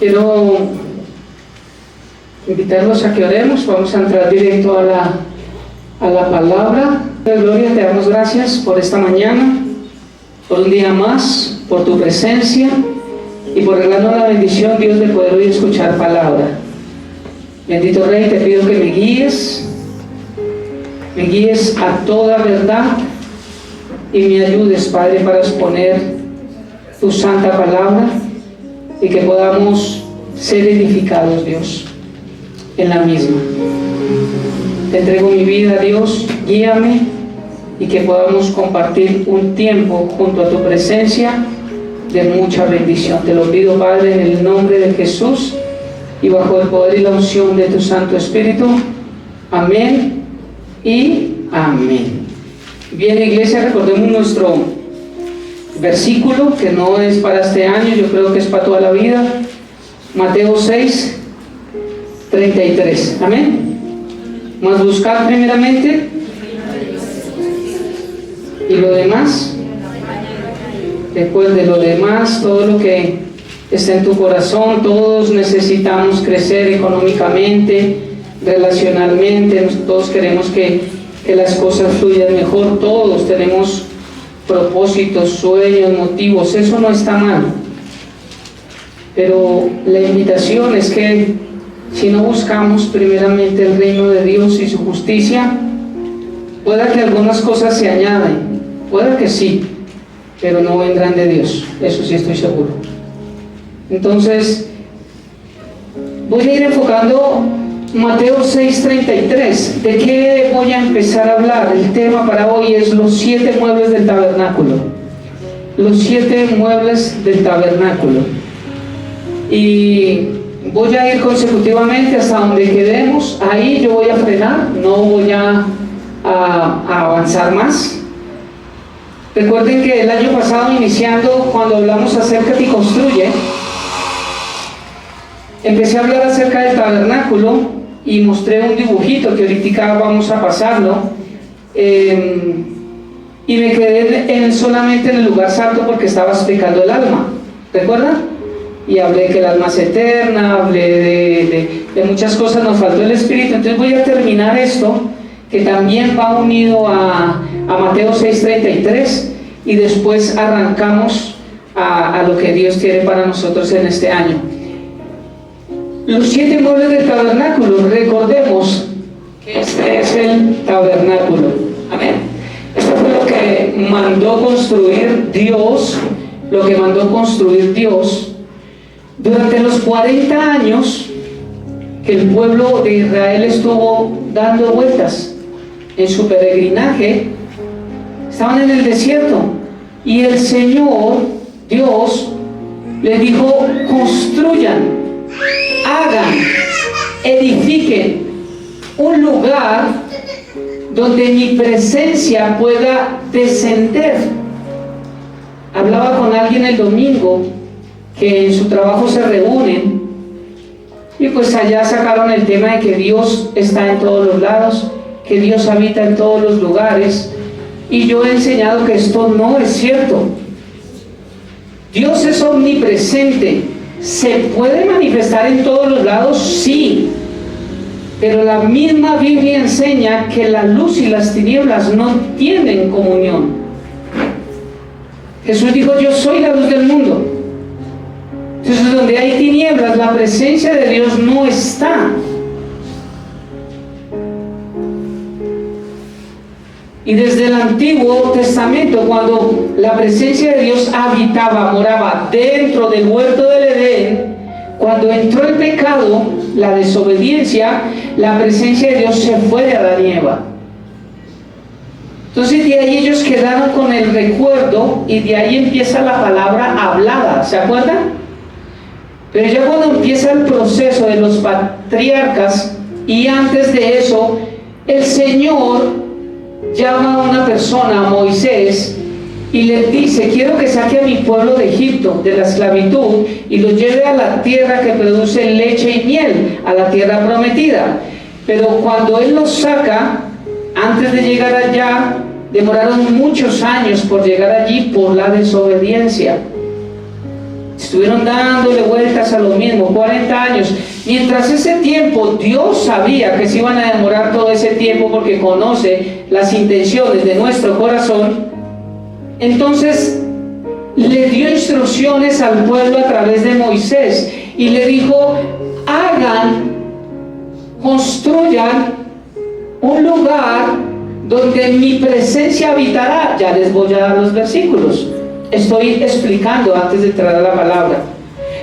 Quiero invitarlos a que oremos. Vamos a entrar directo a la palabra. Gloria, te damos gracias por esta mañana, por un día más, por tu presencia y por regalarnos la bendición, Dios, de poder hoy escuchar palabra. Bendito Rey, te pido que me guíes a toda verdad y me ayudes, Padre, para exponer tu santa palabra y que podamos ser edificados, Dios, en la misma. Te entrego mi vida, Dios, guíame y que podamos compartir un tiempo junto a tu presencia de mucha bendición. Te lo pido, Padre, en el nombre de Jesús y bajo el poder y la unción de tu Santo Espíritu. Amén y amén. Bien, iglesia, recordemos nuestro versículo, que no es para este año, yo creo que es para toda la vida. Mateo 6, 33. Amén. Más buscar primeramente y lo demás, después de lo demás, todo lo que está en tu corazón. Todos necesitamos crecer económicamente, relacionalmente, todos queremos que las cosas fluyan mejor, todos tenemos propósitos, sueños, motivos, eso no está mal, pero la invitación es que si no buscamos primeramente el reino de Dios y su justicia, pueda que algunas cosas se añaden, pueda que sí, pero no vendrán de Dios, eso sí estoy seguro. Entonces voy a ir enfocando Mateo 6:33. ¿De qué voy a empezar a hablar? El tema para hoy es los 7 muebles del tabernáculo. Los 7 muebles del tabernáculo. Y voy a ir consecutivamente hasta donde quedemos. Ahí yo voy a frenar, no voy a avanzar más. Recuerden que el año pasado, iniciando, cuando hablamos acerca de Construye, empecé a hablar acerca del tabernáculo y mostré un dibujito que ahorita vamos a pasarlo, y me quedé solamente en el lugar santo porque estaba explicando el alma, ¿recuerdan? Y hablé que el alma es eterna, hablé de muchas cosas, nos faltó el espíritu. Entonces voy a terminar esto, que también va unido a Mateo 6:33, y después arrancamos a lo que Dios tiene para nosotros en este año. Los 7 muebles del tabernáculo, recordemos que este es el tabernáculo. Amén. Esto fue lo que mandó construir Dios, durante los 40 años que el pueblo de Israel estuvo dando vueltas en su peregrinaje. Estaban en el desierto y el Señor, Dios, les dijo: construyan, hagan, edifiquen un lugar donde mi presencia pueda descender. Hablaba con alguien el domingo que en su trabajo se reúnen y pues allá sacaron el tema de que Dios está en todos los lados, que Dios habita en todos los lugares, y yo he enseñado que esto no es cierto. Dios es omnipresente. ¿Se puede manifestar en todos los lados? Sí, pero la misma Biblia enseña que la luz y las tinieblas no tienen comunión. Jesús dijo: yo soy la luz del mundo. Entonces, donde hay tinieblas, la presencia de Dios no está. Y desde el Antiguo Testamento, cuando la presencia de Dios moraba dentro del huerto del Edén, cuando entró el pecado, la desobediencia, la presencia de Dios se fue de Adán y Eva. Entonces de ahí ellos quedaron con el recuerdo, y de ahí empieza la palabra hablada, ¿se acuerdan? Pero ya cuando empieza el proceso de los patriarcas, y antes de eso, el Señor llama a una persona, a Moisés, y le dice: quiero que saque a mi pueblo de Egipto, de la esclavitud, y lo lleve a la tierra que produce leche y miel, a la tierra prometida. Pero cuando él los saca, antes de llegar allá, demoraron muchos años por llegar allí por la desobediencia. Estuvieron dándole vueltas a lo mismo, 40 años. Mientras ese tiempo, Dios sabía que se iban a demorar todo ese tiempo porque conoce las intenciones de nuestro corazón. Entonces, le dio instrucciones al pueblo a través de Moisés y le dijo: construyan un lugar donde mi presencia habitará. Ya les voy a dar los versículos. Estoy explicando antes de entrar a la palabra.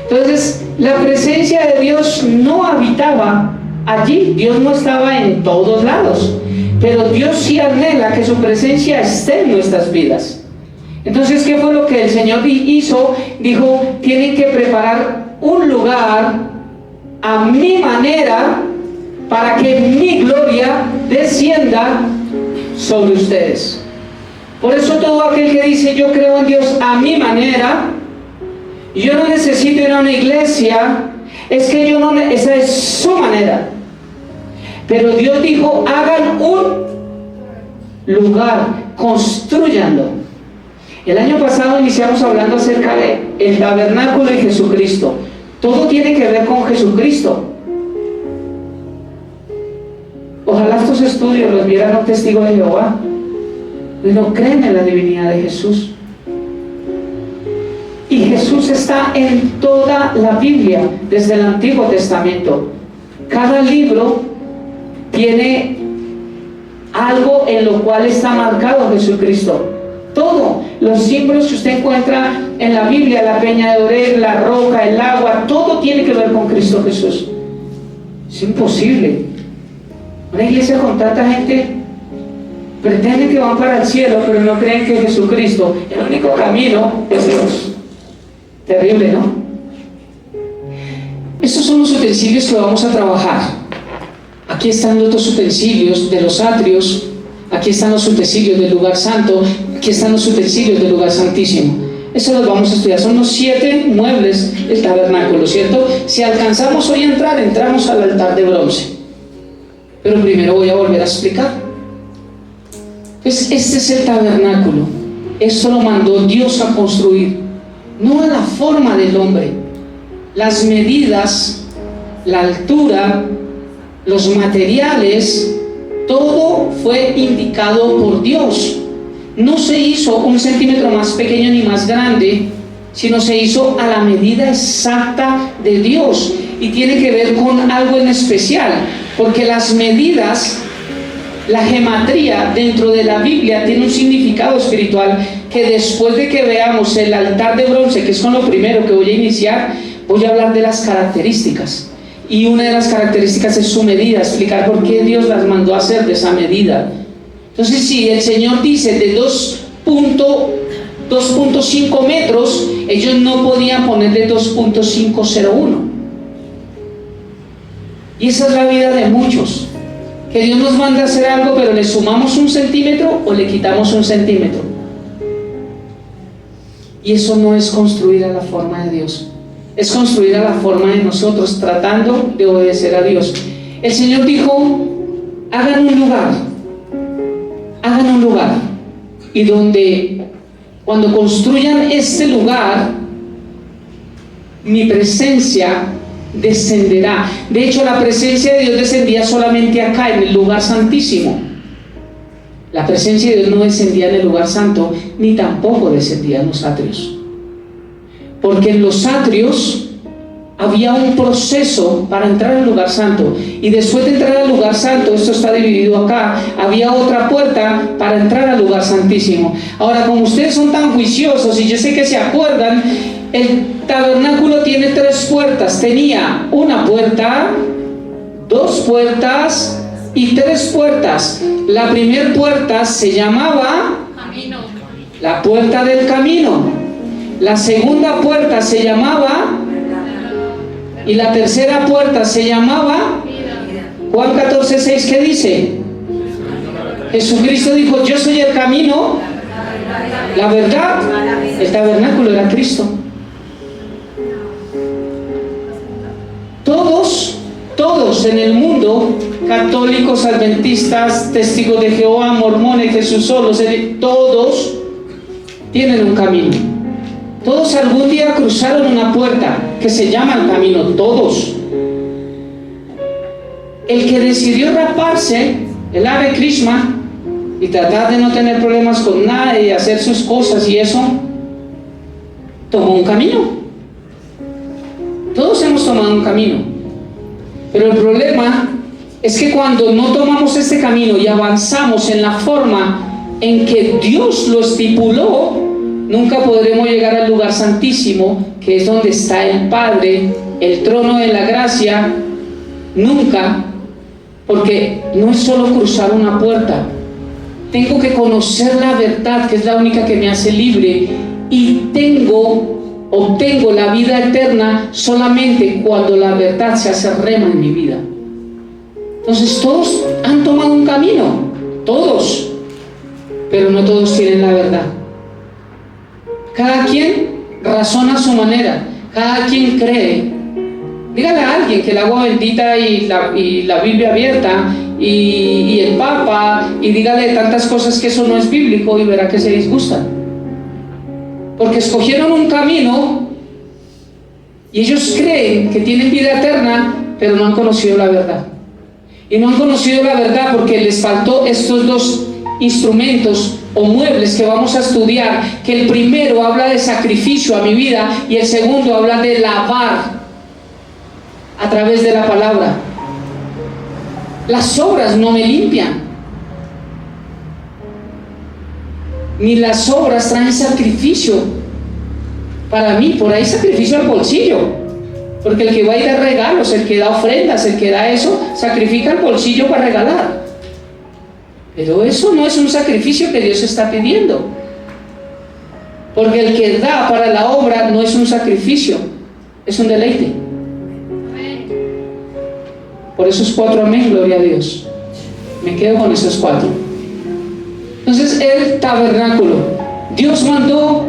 Entonces, la presencia de Dios no habitaba allí. Dios no estaba en todos lados, pero Dios sí anhela que su presencia esté en nuestras vidas. Entonces, ¿qué fue lo que el Señor hizo? Dijo: tienen que preparar un lugar a mi manera para que mi gloria descienda sobre ustedes. Por eso todo aquel que dice yo creo en Dios a mi manera, yo no necesito ir a una iglesia, es que yo no, esa es su manera. Pero Dios dijo: hagan un lugar, construyanlo. El año pasado iniciamos hablando acerca del tabernáculo y Jesucristo. Todo tiene que ver con Jesucristo. Ojalá estos estudios los vieran un testigo de Jehová. No creen en la divinidad de Jesús. Y Jesús está en toda la Biblia, desde el Antiguo Testamento. Cada libro tiene algo en lo cual está marcado Jesucristo. Todo, los símbolos que usted encuentra en la Biblia, la peña de Oreb, la roca, el agua, todo tiene que ver con Cristo Jesús. Es imposible. Una iglesia con tanta gente pretende que van para el cielo, pero no creen que Jesucristo, el único camino, es Dios. Terrible, ¿no? Estos son los utensilios que vamos a trabajar. Aquí están los dos utensilios de los atrios. Aquí están los utensilios del lugar santo. Aquí están los utensilios del lugar santísimo. Eso los vamos a estudiar. Son los 7 muebles del tabernáculo, ¿cierto? Si alcanzamos hoy a entrar, entramos al altar de bronce. Pero primero voy a volver a explicar. Pues este es el tabernáculo. Esto lo mandó Dios a construir, no a la forma del hombre. Las medidas, la altura, los materiales, todo fue indicado por Dios. No se hizo 1 centímetro más pequeño ni más grande, sino se hizo a la medida exacta de Dios. Y tiene que ver con algo en especial, porque las medidas, la gematría dentro de la Biblia tiene un significado espiritual que después de que veamos el altar de bronce, que es con lo primero que voy a iniciar, voy a hablar de las características. Y una de las características es su medida, explicar por qué Dios las mandó a hacer de esa medida. Entonces, si el Señor dice de 2.5 metros, ellos no podían ponerle 2.501. Y esa es la vida de muchos, que Dios nos manda a hacer algo, pero le sumamos 1 centímetro o le quitamos 1 centímetro. Y eso no es construir a la forma de Dios, es construir a la forma de nosotros, tratando de obedecer a Dios. El Señor dijo: hagan un lugar, y cuando construyan este lugar, mi presencia descenderá. De hecho, la presencia de Dios descendía solamente acá, en el lugar santísimo. La presencia de Dios no descendía en el lugar santo, ni tampoco descendía en los atrios, porque en los atrios había un proceso para entrar al lugar santo, y después de entrar al lugar santo, esto está dividido acá, había otra puerta para entrar al lugar santísimo. Ahora, como ustedes son tan juiciosos, y yo sé que se acuerdan, el tabernáculo tiene 3 puertas. Tenía una puerta, 2 puertas y 3 puertas. La primera puerta se llamaba camino, la puerta del camino. La segunda puerta se llamaba, y la tercera puerta se llamaba Juan 14:6. ¿Qué dice? Jesucristo dijo: yo soy el camino, la verdad. El tabernáculo era Cristo. Todos en el mundo, católicos, adventistas, testigos de Jehová, mormones, Jesús solos, todos tienen un camino. Todos algún día cruzaron una puerta que se llama el camino, todos. El que decidió raparse, el Hare Krishna, y tratar de no tener problemas con nadie y hacer sus cosas y eso, tomó un camino. Todos hemos tomado un camino. Pero el problema es que cuando no tomamos este camino y avanzamos en la forma en que Dios lo estipuló, nunca podremos llegar al lugar santísimo, que es donde está el Padre, el trono de la gracia. Nunca, porque no es solo cruzar una puerta. Tengo que conocer la verdad, que es la única que me hace libre, y obtengo la vida eterna solamente cuando la verdad se hace rema en mi vida. Entonces todos han tomado un camino, todos, pero no todos tienen la verdad. Cada quien razona a su manera, cada quien cree. Dígale a alguien que el agua bendita y la Biblia abierta y el Papa, y dígale tantas cosas que eso no es bíblico, y verá que se disgustan. Porque escogieron un camino y ellos creen que tienen vida eterna, pero no han conocido la verdad. Y no han conocido la verdad porque les faltó estos dos instrumentos o muebles que vamos a estudiar, que el primero habla de sacrificio a mi vida y el segundo habla de lavar a través de la palabra. Las obras no me limpian, ni las obras traen sacrificio para mí. Por ahí sacrificio al bolsillo, porque el que va y da regalos, el que da ofrendas, el que da eso, sacrifica el bolsillo para regalar. Pero eso no es un sacrificio que Dios está pidiendo, porque el que da para la obra no es un sacrificio, es un deleite. Por esos 4 amén, gloria a Dios. Me quedo con esos 4. Entonces el tabernáculo, Dios mandó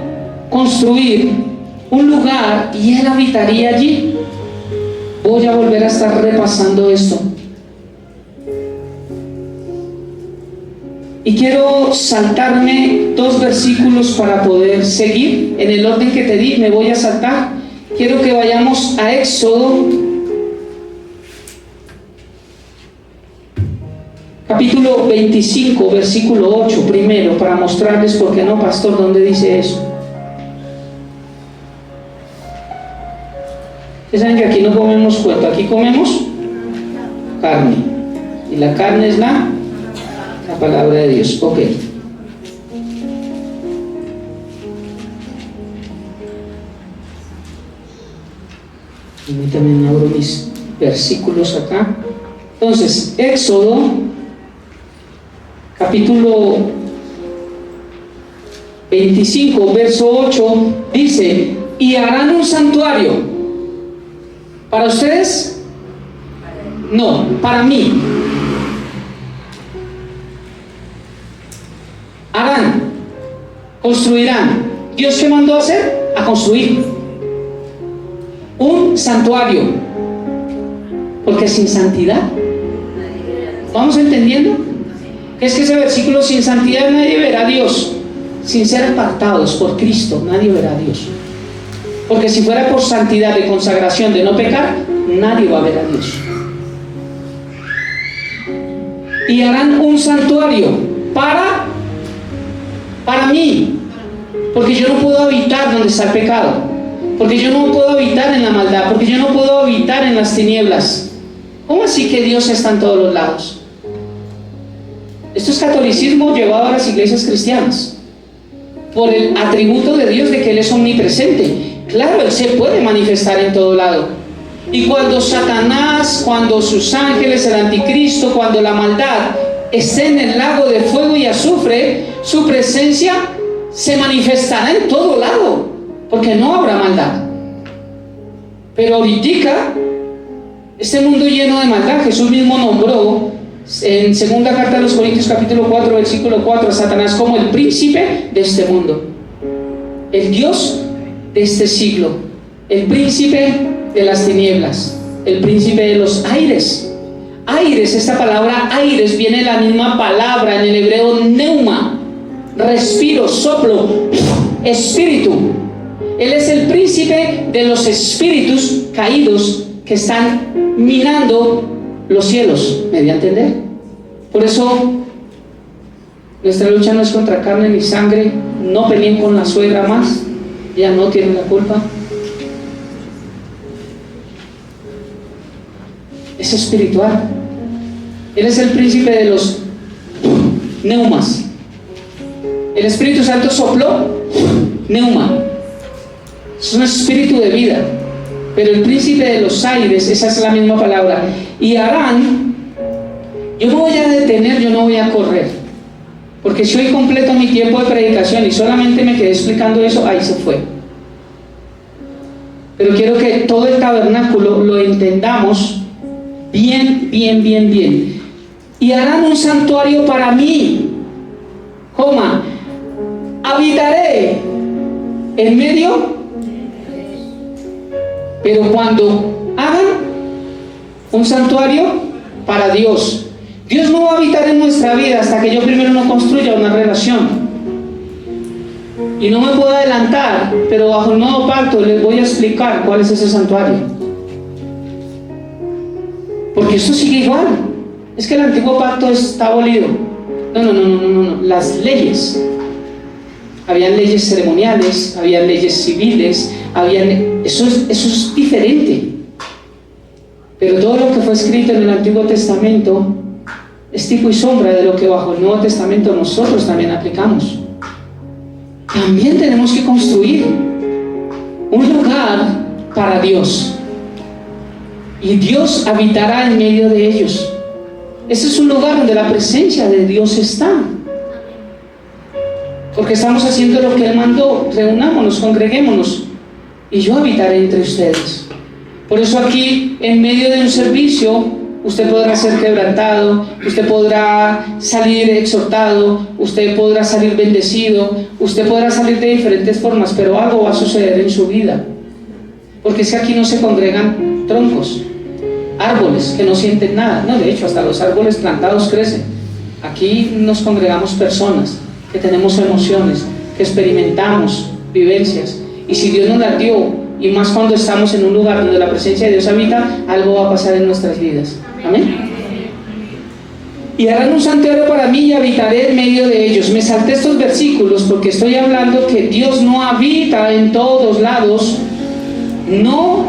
construir un lugar y Él habitaría allí. Voy a volver a estar repasando esto. Y quiero saltarme 2 versículos para poder seguir en el orden que te di. Me voy a saltar. Quiero que vayamos a Éxodo capítulo 25, versículo 8 primero, para mostrarles por qué no, pastor, ¿dónde dice eso? Ustedes saben que aquí no comemos cuento, aquí comemos carne, y la carne es la palabra de Dios. Ok. Y también abro mis versículos acá. Entonces, Éxodo capítulo 25, verso 8, dice: y harán un santuario. ¿Para ustedes? No, para mí. Harán, construirán. ¿Dios qué mandó a hacer? A construir un santuario, porque sin santidad, ¿vamos entendiendo? Es que ese versículo, sin santidad nadie verá a Dios. Sin ser apartados por Cristo, nadie verá a Dios. Porque si fuera por santidad de consagración, de no pecar, nadie va a ver a Dios. Y harán un santuario para mí, porque yo no puedo habitar donde está el pecado, porque yo no puedo habitar en la maldad, porque yo no puedo habitar en las tinieblas. ¿Cómo así que Dios está en todos los lados? Esto es catolicismo llevado a las iglesias cristianas, por el atributo de Dios de que Él es omnipresente. Claro, Él se puede manifestar en todo lado. Y cuando Satanás, cuando sus ángeles, el anticristo, cuando la maldad esté en el lago de fuego y azufre, su presencia se manifestará en todo lado, porque no habrá maldad. Pero ahorita, este mundo lleno de maldad, Jesús mismo nombró en segunda carta de los Corintios capítulo 4 versículo 4 a Satanás como el príncipe de este mundo, el Dios de este siglo, el príncipe de las tinieblas, el príncipe de los aires. Aires, esta palabra aires viene de la misma palabra en el hebreo neuma, respiro, soplo, espíritu. Él es el príncipe de los espíritus caídos que están minando los cielos. ¿Me di a entender? Por eso nuestra lucha no es contra carne ni sangre. No peleen con la suegra más, ella no tiene la culpa. Es espiritual. Él es el príncipe de los neumas. El Espíritu Santo sopló, neuma. Es un espíritu de vida. Pero el príncipe de los aires, esa es la misma palabra. Y Harán, yo no voy a detener, yo no voy a correr. Porque si hoy completo mi tiempo de predicación y solamente me quedé explicando eso, ahí se fue. Pero quiero que todo el tabernáculo lo entendamos bien. Y harán un santuario para mí, habitaré en medio. Pero cuando hagan un santuario para Dios, Dios no va a habitar en nuestra vida hasta que yo primero no construya una relación. Y no me puedo adelantar, pero bajo el nuevo pacto les voy a explicar cuál es ese santuario. Porque esto sigue igual. Es que el antiguo pacto está abolido. No. Las leyes. Habían leyes ceremoniales, habían leyes civiles, eso es diferente. Pero todo lo que fue escrito en el Antiguo Testamento es tipo y sombra de lo que bajo el Nuevo Testamento nosotros también aplicamos. También tenemos que construir un lugar para Dios. Y Dios habitará en medio de ellos. Ese es un lugar donde la presencia de Dios está. Porque estamos haciendo lo que Él mandó. Reunámonos, congreguémonos, y yo habitaré entre ustedes. Por eso aquí, en medio de un servicio, usted podrá ser quebrantado, usted podrá salir exhortado, usted podrá salir bendecido, usted podrá salir de diferentes formas, pero algo va a suceder en su vida. Porque es que aquí no se congregan troncos, árboles que no sienten nada. No, de hecho, hasta los árboles plantados crecen. Aquí nos congregamos personas que tenemos emociones, que experimentamos vivencias. Y si Dios nos las dio, y más cuando estamos en un lugar donde la presencia de Dios habita, algo va a pasar en nuestras vidas. Amén. Y harán un santuario para mí y habitaré en medio de ellos. Me salté estos versículos porque estoy hablando que Dios no habita en todos lados, no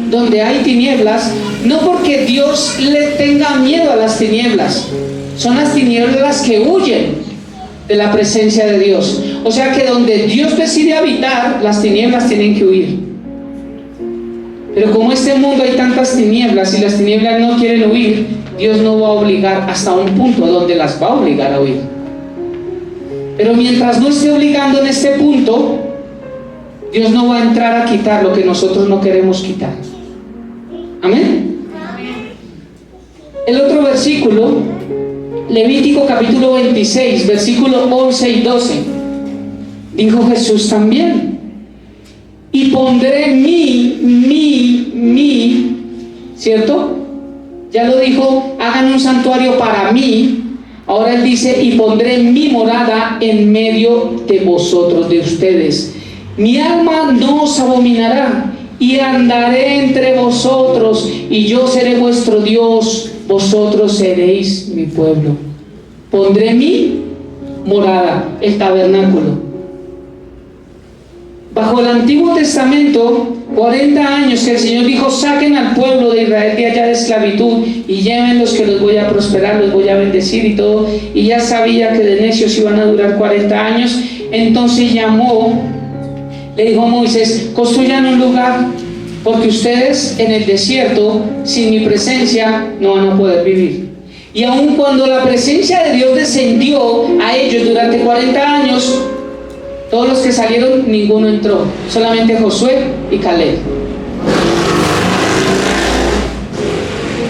donde hay tinieblas, no porque Dios le tenga miedo a las tinieblas. Son las tinieblas que huyen de la presencia de Dios. O sea que donde Dios decide habitar, las tinieblas tienen que huir. Pero como en este mundo hay tantas tinieblas y las tinieblas no quieren huir, Dios no va a obligar hasta un punto donde las va a obligar a huir. Pero mientras no esté obligando en este punto, Dios no va a entrar a quitar lo que nosotros no queremos quitar. Amén. El otro versículo, Levítico capítulo 26, versículos 11 y 12. Dijo Jesús también: y pondré ¿cierto? Ya lo dijo, hagan un santuario para mí. Ahora Él dice: y pondré mi morada en medio de vosotros, de ustedes. Mi alma no os abominará, y andaré entre vosotros, y yo seré vuestro Dios, vosotros seréis mi pueblo. Pondré mi morada, el tabernáculo. Bajo el Antiguo Testamento, 40 años que el Señor dijo: saquen al pueblo de Israel de allá de esclavitud y llévenlos, que los voy a prosperar, los voy a bendecir y todo. Y ya sabía que de necios iban a durar 40 años. Entonces le dijo a Moisés: construyan un lugar, porque ustedes en el desierto, sin mi presencia, no van a poder vivir. Y aun cuando la presencia de Dios descendió a ellos durante 40 años, todos los que salieron, ninguno entró, solamente Josué y Caleb.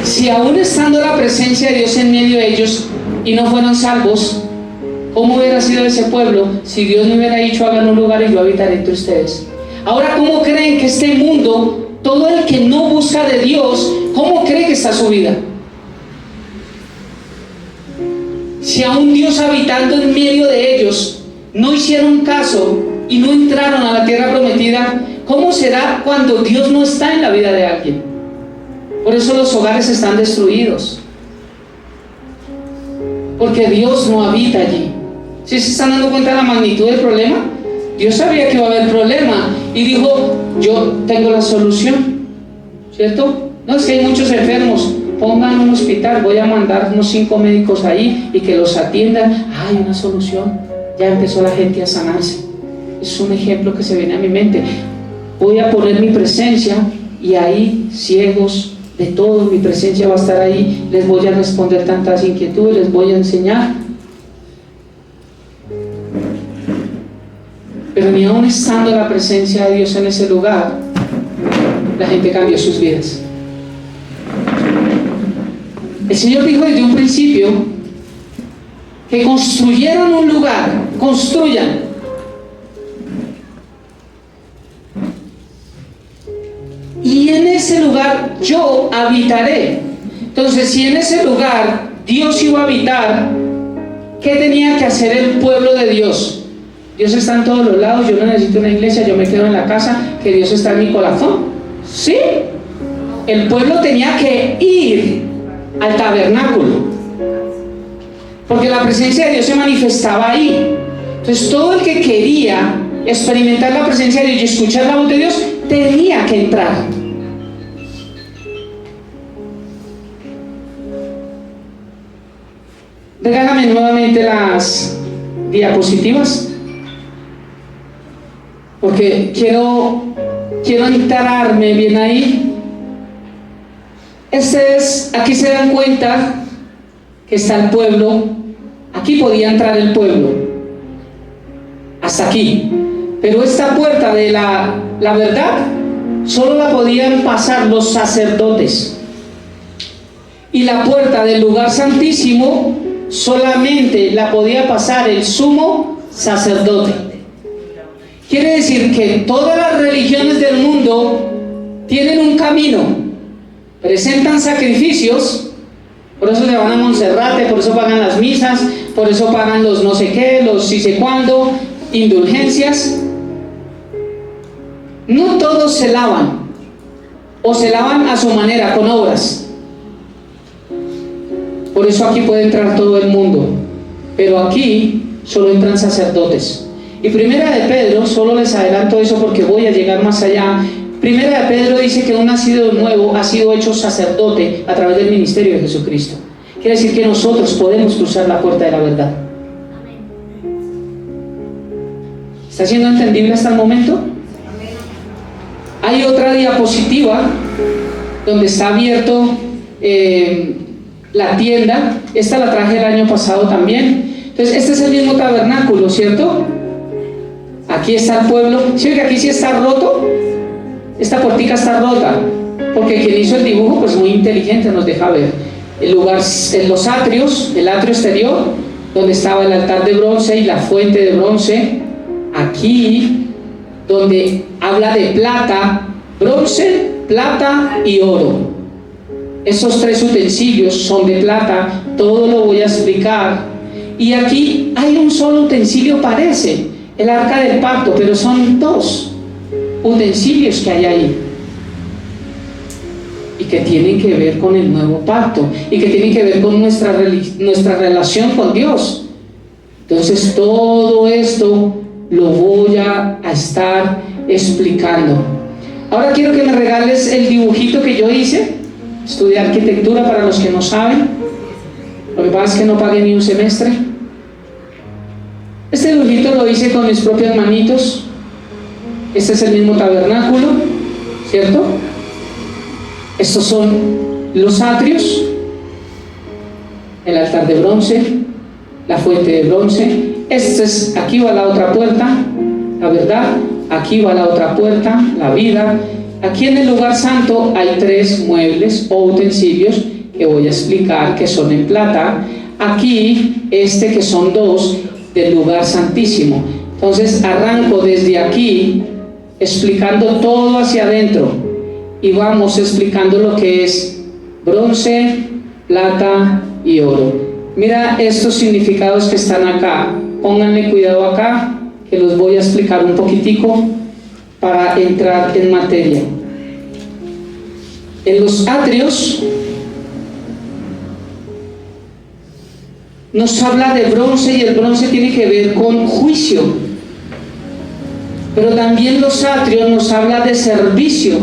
Si aún estando la presencia de Dios en medio de ellos y no fueron salvos, ¿cómo hubiera sido ese pueblo si Dios no hubiera dicho: hagan un lugar y yo habitaré entre ustedes? Ahora, ¿cómo creen que este mundo, todo el que no busca de Dios, cómo cree que está su vida? Si aún Dios habitando en medio de ellos no hicieron caso y no entraron a la tierra prometida, ¿Cómo será cuando Dios no está en la vida de alguien? Por eso los hogares están destruidos, porque Dios no habita allí. ¿Sí se están dando cuenta de la magnitud del problema? Dios sabía que iba a haber problema y dijo, yo tengo la solución, ¿cierto? No, es que hay muchos enfermos, pongan un hospital, voy a mandar unos 5 médicos ahí y que los atiendan. Hay una solución, ya empezó la gente a sanarse. Es un ejemplo que se viene a mi mente. Voy a poner mi presencia y ahí, ciegos de todo, mi presencia va a estar ahí, les voy a responder tantas inquietudes, les voy a enseñar. Pero ni aun estando la presencia de Dios en ese lugar, la gente cambió sus vidas. El Señor dijo desde un principio que construyeron un lugar, construyan. Y en ese lugar yo habitaré. Entonces, si en ese lugar Dios iba a habitar, ¿qué tenía que hacer el pueblo de Dios? Dios está en todos los lados, yo no necesito una iglesia, yo me quedo en la casa, que Dios está en mi corazón. ¿Sí? El pueblo tenía que ir al tabernáculo, porque la presencia de Dios se manifestaba ahí. Entonces todo el que quería experimentar la presencia de Dios y escuchar la voz de Dios, tenía que entrar. Regálame nuevamente las diapositivas, porque quiero entrarme bien ahí. Aquí se dan cuenta que está el pueblo. Aquí podía entrar el pueblo, hasta aquí. Pero esta puerta de la verdad solo la podían pasar los sacerdotes. Y la puerta del lugar santísimo solamente la podía pasar el sumo sacerdote. Quiere decir que todas las religiones del mundo tienen un camino, presentan sacrificios, por eso se van a Monserrate, por eso pagan las misas, por eso pagan los no sé qué, los sí sé cuándo, indulgencias. No todos se lavan, o se lavan a su manera, con obras. Por eso aquí puede entrar todo el mundo, pero aquí solo entran sacerdotes. Y Primera de Pedro, solo les adelanto eso porque voy a llegar más allá. Primera de Pedro dice que un nacido nuevo ha sido hecho sacerdote a través del ministerio de Jesucristo. Quiere decir que nosotros podemos cruzar la puerta de la verdad. ¿Está siendo entendible hasta el momento? Hay otra diapositiva donde está abierto la tienda. Esta la traje el año pasado también. Entonces este es el mismo tabernáculo, ¿cierto? Aquí está el pueblo. ¿Sí ve que aquí sí está roto? Esta puertica está rota, porque quien hizo el dibujo, pues muy inteligente, nos deja ver el lugar, los atrios, el atrio exterior, donde estaba el altar de bronce y la fuente de bronce. Aquí, donde habla de plata, bronce, plata y oro. Estos 3 utensilios son de plata, todo lo voy a explicar. Y aquí hay un solo utensilio, parece, el arca del pacto, pero son 2 utensilios que hay ahí y que tienen que ver con el nuevo pacto y que tienen que ver con nuestra relación con Dios. Entonces todo esto lo voy a estar explicando. Ahora quiero que me regales el dibujito que yo hice. Estudié arquitectura, para los que no saben. Lo que pasa es que no pagué ni un semestre. Este dibujito lo hice con mis propias manitos. Este es el mismo tabernáculo, ¿cierto? Estos son los atrios, el altar de bronce, la fuente de bronce. Aquí va la otra puerta, la verdad. Aquí va la otra puerta, la vida. Aquí en el lugar santo hay 3 muebles o utensilios que voy a explicar, que son en plata. Aquí que son 2 del lugar santísimo. Entonces arranco desde aquí explicando todo hacia adentro y vamos explicando lo que es bronce, plata y oro. Mira estos significados que están acá, pónganle cuidado acá, que los voy a explicar un poquitico. para entrar en materia. En los atrios nos habla de bronce, y el bronce tiene que ver con juicio. Pero también los atrios nos habla de servicio,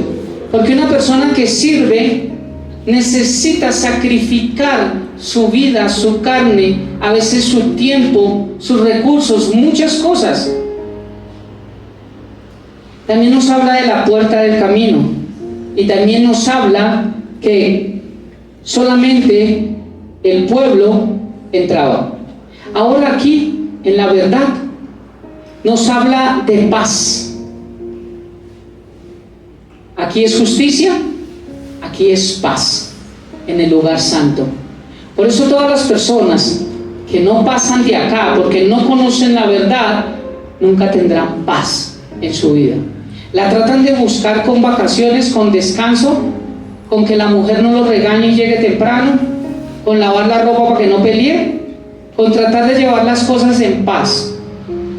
porque una persona que sirve necesita sacrificar su vida, su carne, a veces su tiempo, sus recursos, muchas cosas. También nos habla de la puerta del camino, y también nos habla que solamente el pueblo entraba. Ahora aquí, en la verdad, nos habla de paz. Aquí es justicia, aquí es paz, en el lugar santo. Por eso todas las personas que no pasan de acá, porque no conocen la verdad, nunca tendrán paz en su vida. La tratan de buscar con vacaciones, con descanso, con que la mujer no lo regañe y llegue temprano, con lavar la ropa para que no pelee, con tratar de llevar las cosas en paz.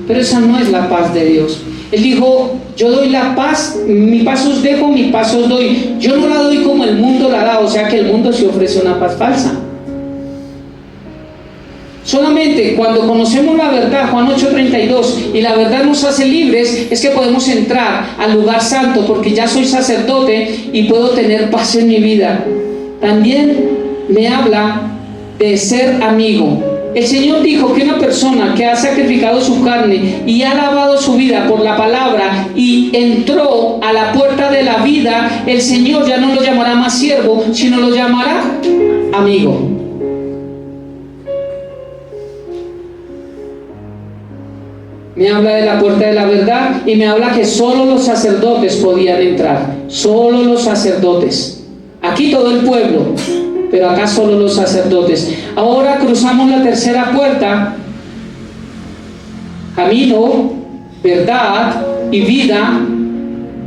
Pero esa no es la paz de Dios. Él dijo: yo doy la paz, mi paz os dejo, mi paz os doy. Yo no la doy como el mundo la da, o sea que el mundo se ofrece una paz falsa. Solamente cuando conocemos la verdad, Juan 8:32, y la verdad nos hace libres, es que podemos entrar al lugar santo, porque ya soy sacerdote y puedo tener paz en mi vida. También me habla de ser amigo. El Señor dijo que una persona que ha sacrificado su carne y ha lavado su vida por la palabra y entró a la puerta de la vida, el Señor ya no lo llamará más siervo, sino lo llamará amigo. Me habla de la puerta de la verdad, y me habla que solo los sacerdotes podían entrar, solo los sacerdotes. Aquí todo el pueblo, pero acá solo los sacerdotes. Ahora cruzamos la tercera puerta: camino, verdad y vida.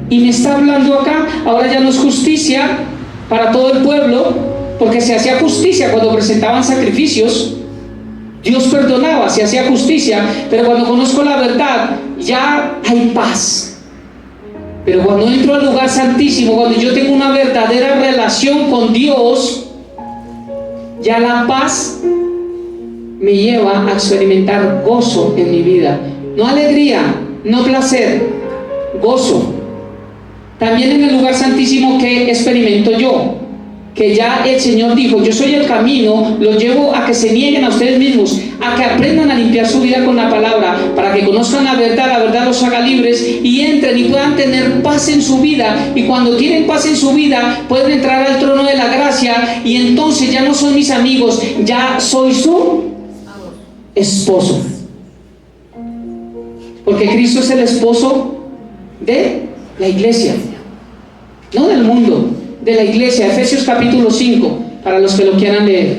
Y me está hablando acá, ahora ya no es justicia para todo el pueblo, porque se hacía justicia cuando presentaban sacrificios. Dios perdonaba, se hacía justicia, pero cuando conozco la verdad, ya hay paz. Pero cuando entro al lugar santísimo, cuando yo tengo una verdadera relación con Dios, ya la paz me lleva a experimentar gozo en mi vida. No alegría, no placer, gozo. También en el lugar santísimo, que experimento yo, que ya el Señor dijo: yo soy el camino, los llevo a que se nieguen a ustedes mismos, a que aprendan a limpiar su vida con la palabra, para que conozcan la verdad los haga libres y entren y puedan tener paz en su vida. Y cuando tienen paz en su vida, pueden entrar al trono de la gracia, y entonces ya no son mis amigos, ya soy su esposo. Porque Cristo es el esposo de la iglesia, no del mundo, de la iglesia. Efesios capítulo 5, para los que lo quieran leer.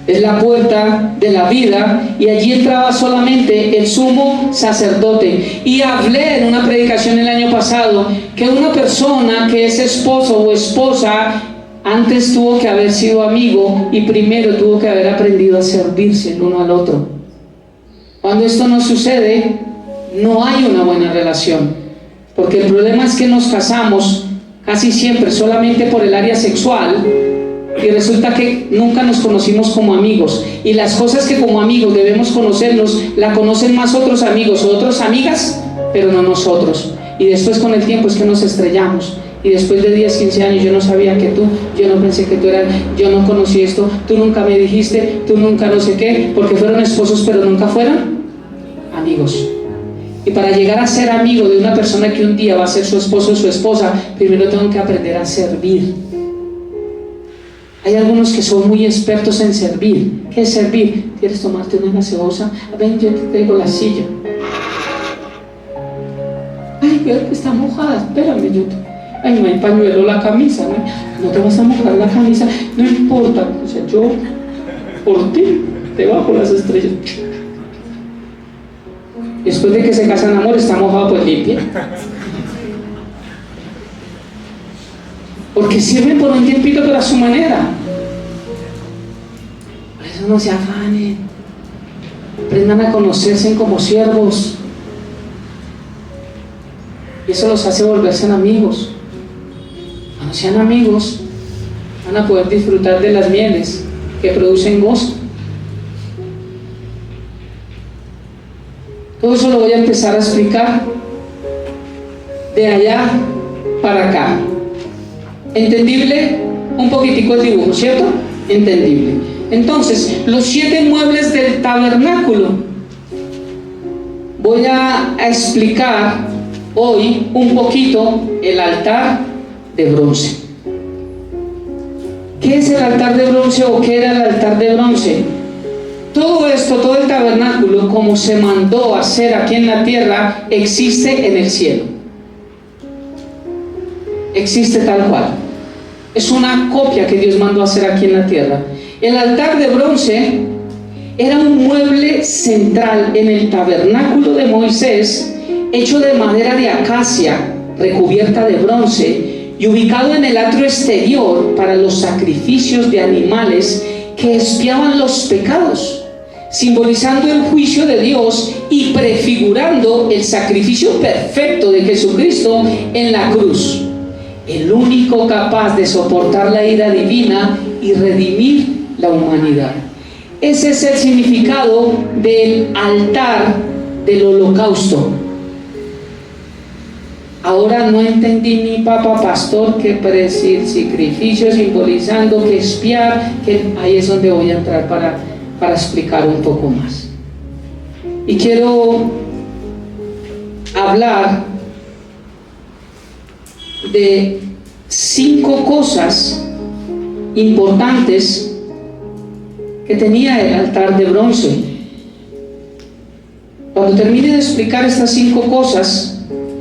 Es la puerta de la vida, y allí entraba solamente el sumo sacerdote. Y hablé en una predicación el año pasado que una persona que es esposo o esposa antes tuvo que haber sido amigo, y primero tuvo que haber aprendido a servirse el uno al otro. Cuando esto no sucede, no hay una buena relación. Porque el problema es que nos casamos casi siempre solamente por el área sexual, y resulta que nunca nos conocimos como amigos, y las cosas que como amigos debemos conocernos, la conocen más otros amigos o otras amigas, pero no nosotros. Y después con el tiempo es que nos estrellamos, y después de 10, 15 años: yo no sabía que tú, yo no pensé que tú eras, yo no conocí esto, tú nunca me dijiste, tú nunca no sé qué, porque fueron esposos pero nunca fueron amigos. Y para llegar a ser amigo de una persona que un día va a ser su esposo o su esposa, primero tengo que aprender a servir. Hay algunos que son muy expertos en servir. ¿Qué es servir? ¿Quieres tomarte una gaseosa? Ven, yo te traigo la silla. Ay, veo que está mojada, espérame, yo te... Ay, no hay pañuelo, la camisa, ¿no? No te vas a mojar la camisa, no importa, o sea, yo por ti te bajo las estrellas. Después de que se casan, amor, está mojado, pues limpia. Porque sirven por un tiempito, pero a su manera. Por eso no se afanen. Aprendan a conocerse como siervos. Y eso los hace volverse amigos. Cuando sean amigos, van a poder disfrutar de las mieles que producen gozo. Todo eso lo voy a empezar a explicar de allá para acá. ¿Entendible? Un poquitico el dibujo, ¿cierto? Entendible. Entonces, los 7 muebles del tabernáculo. Voy a explicar hoy un poquito el altar de bronce. ¿Qué es el altar de bronce o qué era el altar de bronce? Todo esto, todo el tabernáculo, como se mandó a hacer aquí en la tierra, existe en el cielo. Existe tal cual. Es una copia que Dios mandó a hacer aquí en la tierra. El altar de bronce era un mueble central en el tabernáculo de Moisés, hecho de madera de acacia, recubierta de bronce, y ubicado en el atrio exterior para los sacrificios de animales que expiaban los pecados, simbolizando el juicio de Dios y prefigurando el sacrificio perfecto de Jesucristo en la cruz, el único capaz de soportar la ira divina y redimir la humanidad. Ese es el significado del altar del holocausto. Ahora no entendí mi papá pastor que sacrificio simbolizando que expiar, que ahí es donde voy a entrar para explicar un poco más. Y quiero hablar de 5 cosas importantes que tenía el altar de bronce. Cuando termine de explicar estas 5 cosas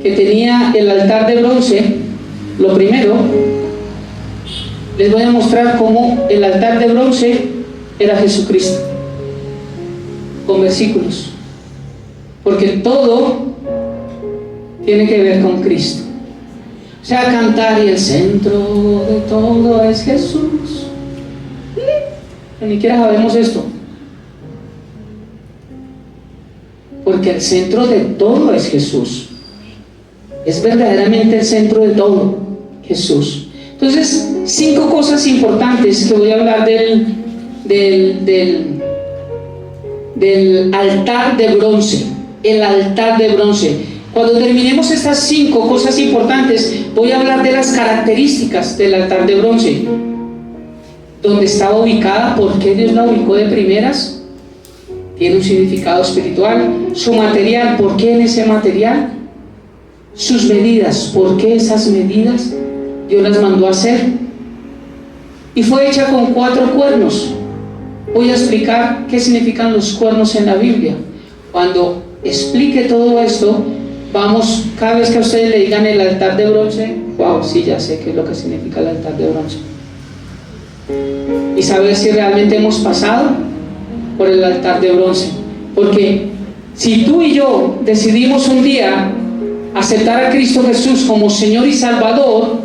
que tenía el altar de bronce, lo primero, les voy a mostrar cómo el altar de bronce era Jesucristo, con versículos, porque todo tiene que ver con Cristo. O sea, cantar y el centro de todo es Jesús. Ni siquiera sabemos esto, porque el centro de todo es Jesús. Es verdaderamente el centro de todo, Jesús. Entonces, 5 cosas importantes que voy a hablar del altar de bronce. El altar de bronce. Cuando terminemos estas 5 cosas importantes, voy a hablar de las características del altar de bronce. ¿Dónde estaba ubicada? ¿Por qué Dios la ubicó de primeras? Tiene un significado espiritual. Su material, ¿por qué en ese material? Sus medidas, ¿por qué esas medidas Dios las mandó a hacer? Y fue hecha con 4 cuernos. Voy a explicar qué significan los cuernos en la Biblia. Cuando explique todo esto, vamos, cada vez que a ustedes le digan el altar de bronce, wow, sí, ya sé qué es lo que significa el altar de bronce. Y saber si realmente hemos pasado por el altar de bronce. Porque si tú y yo decidimos un día aceptar a Cristo Jesús como Señor y Salvador,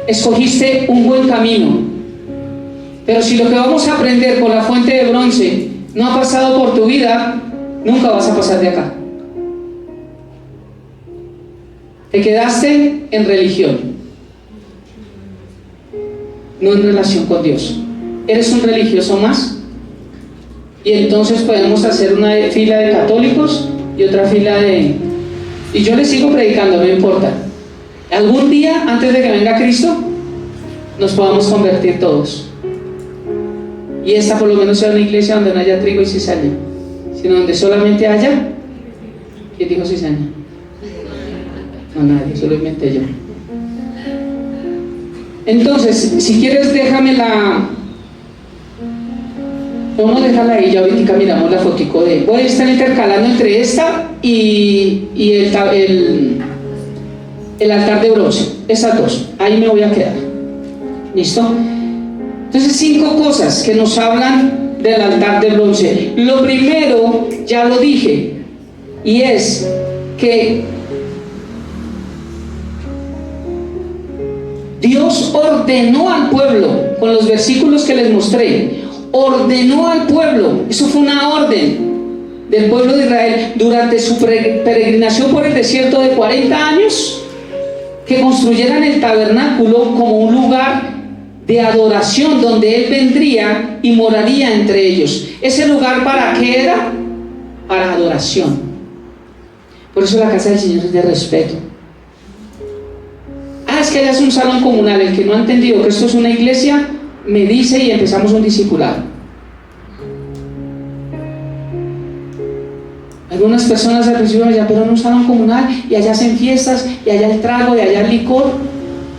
escogiste un buen camino. Pero si lo que vamos a aprender con la fuente de bronce no ha pasado por tu vida, nunca vas a pasar de acá. Te quedaste en religión, no en relación con Dios. Eres un religioso más. Y entonces podemos hacer una fila de católicos y otra fila de... Y yo les sigo predicando, no importa. Algún día, antes de que venga Cristo, nos podamos convertir todos. Y esta por lo menos sea una iglesia donde no haya trigo y cizaña, sino donde solamente haya... ¿Quién dijo cizaña? No, nadie, solo inventé yo. Entonces, si quieres déjame la... Vamos a dejarla ahí, ya ahorita miramos la fotico de... Voy a estar intercalando entre esta y el altar de bronce. Esas 2, ahí me voy a quedar. ¿Listo? Entonces, 5 cosas que nos hablan del altar de bronce. Lo primero, ya lo dije, y es que Dios ordenó al pueblo, con los versículos que les mostré, ordenó al pueblo, eso fue una orden del pueblo de Israel durante su peregrinación por el desierto de 40 años, que construyeran el tabernáculo como un lugar de adoración donde Él vendría y moraría entre ellos. ¿Ese lugar para qué era? Para adoración. Por eso la casa del Señor es de respeto. Es que allá es un salón comunal. El que no ha entendido que esto es una iglesia, me dice y empezamos un discipulado. Algunas personas al principio me decían, pero en un salón comunal y allá hacen fiestas y allá el trago y allá el licor.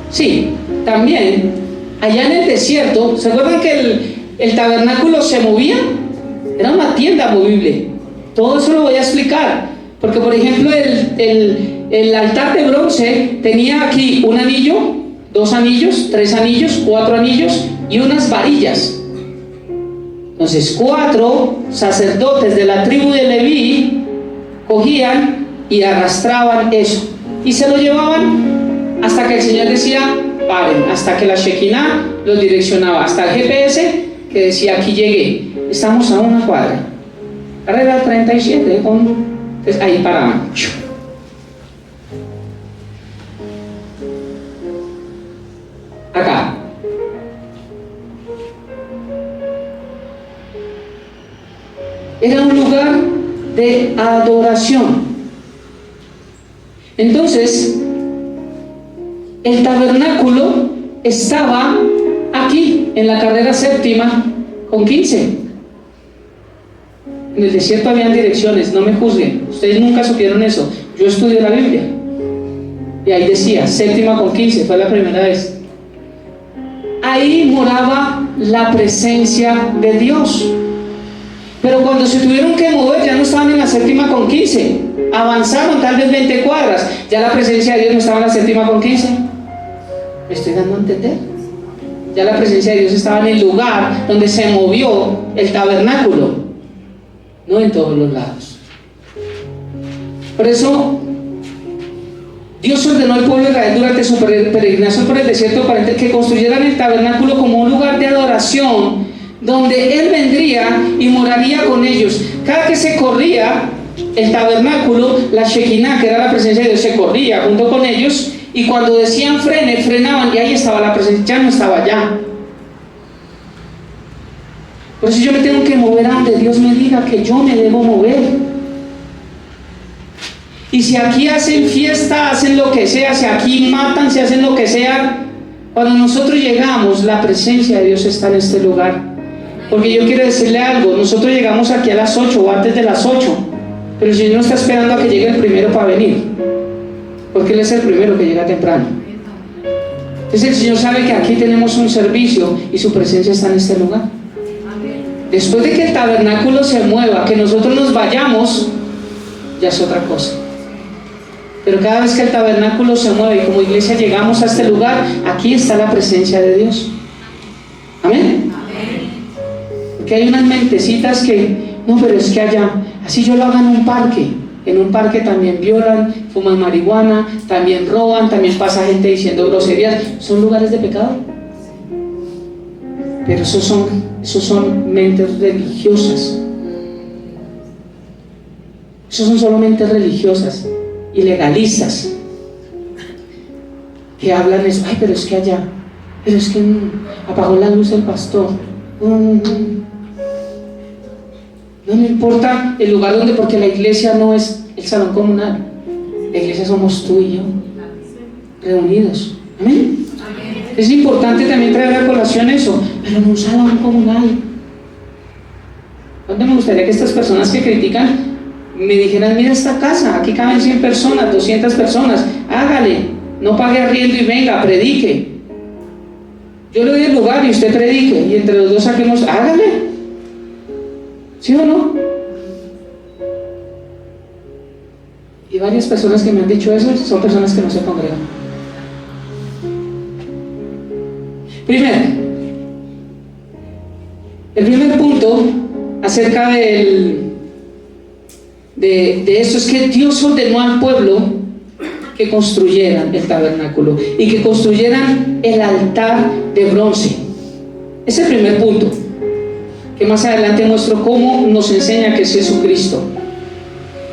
Sí, también allá en el desierto, ¿se acuerdan que el tabernáculo se movía? Era una tienda movible. Todo eso lo voy a explicar, porque por ejemplo el altar de bronce tenía aquí un anillo, 2 anillos, 3 anillos, 4 anillos y unas varillas. Entonces 4 sacerdotes de la tribu de Leví cogían y arrastraban eso y se lo llevaban hasta que el Señor decía paren, hasta que la Shekinah los direccionaba, hasta el GPS que decía aquí llegué, estamos a 1 cuadra, carrera 37 entonces ahí paraban. Acá era un lugar de adoración. Entonces el tabernáculo estaba aquí en la carrera 7/15. En el desierto habían direcciones, no me juzguen, ustedes nunca supieron eso. Yo estudié la Biblia y ahí decía 7/15, fue la primera vez. Ahí moraba la presencia de Dios. Pero cuando se tuvieron que mover ya no estaban en la 7/15, avanzaron tal vez 20 cuadras, ya la presencia de Dios no estaba en la 7/15. ¿Me estoy dando a entender? Ya la presencia de Dios estaba en el lugar donde se movió el tabernáculo, no en todos los lados. Por eso Dios ordenó al pueblo de Israel durante su peregrinación por el desierto que construyeran el tabernáculo como un lugar de adoración donde Él vendría y moraría con ellos. Cada que se corría el tabernáculo, la Shekinah, que era la presencia de Dios, se corría junto con ellos, y cuando decían frene, frenaban, y ahí estaba la presencia, ya no estaba allá. Por eso yo me tengo que mover a donde Dios me diga que yo me debo mover. Y si aquí hacen fiesta, hacen lo que sea, si aquí matan, si hacen lo que sea, cuando nosotros llegamos, la presencia de Dios está en este lugar. Porque yo quiero decirle algo, nosotros llegamos aquí a las 8 o antes de las 8, pero el Señor no está esperando a que llegue el primero para venir, porque Él es el primero que llega temprano. Entonces el Señor sabe que aquí tenemos un servicio y su presencia está en este lugar. Después de que el tabernáculo se mueva, que nosotros nos vayamos, ya es otra cosa. Pero cada vez que el tabernáculo se mueve y como iglesia llegamos a este lugar, aquí está la presencia de Dios. Amén. Que hay unas mentecitas que, no, pero es que allá, así yo lo hago en un parque también violan, fuman marihuana, también roban, también pasa gente diciendo groserías, son lugares de pecado. Pero esos son mentes religiosas. Esos son solo mentes religiosas y legalistas que hablan eso, ay, pero es que allá, pero es que apagó la luz el pastor. No me importa el lugar donde, porque la iglesia no es el salón comunal. La iglesia somos tú y yo, reunidos. ¿Amén? Amén. Es importante también traer a colación eso, pero en un salón comunal. ¿Dónde me gustaría que estas personas que critican me dijeran, mira esta casa, aquí caben 100 personas, 200 personas, hágale, no pague arriendo y venga, predique. Yo le doy el lugar y usted predique, y entre los dos saquemos, hágale. ¿Sí o no? Y varias personas que me han dicho eso son personas que no se congregan. Primero, el primer punto acerca de esto es que Dios ordenó al pueblo que construyeran el tabernáculo y que construyeran el altar de bronce. Ese es el primer punto. que más adelante muestro cómo nos enseña que es Jesucristo.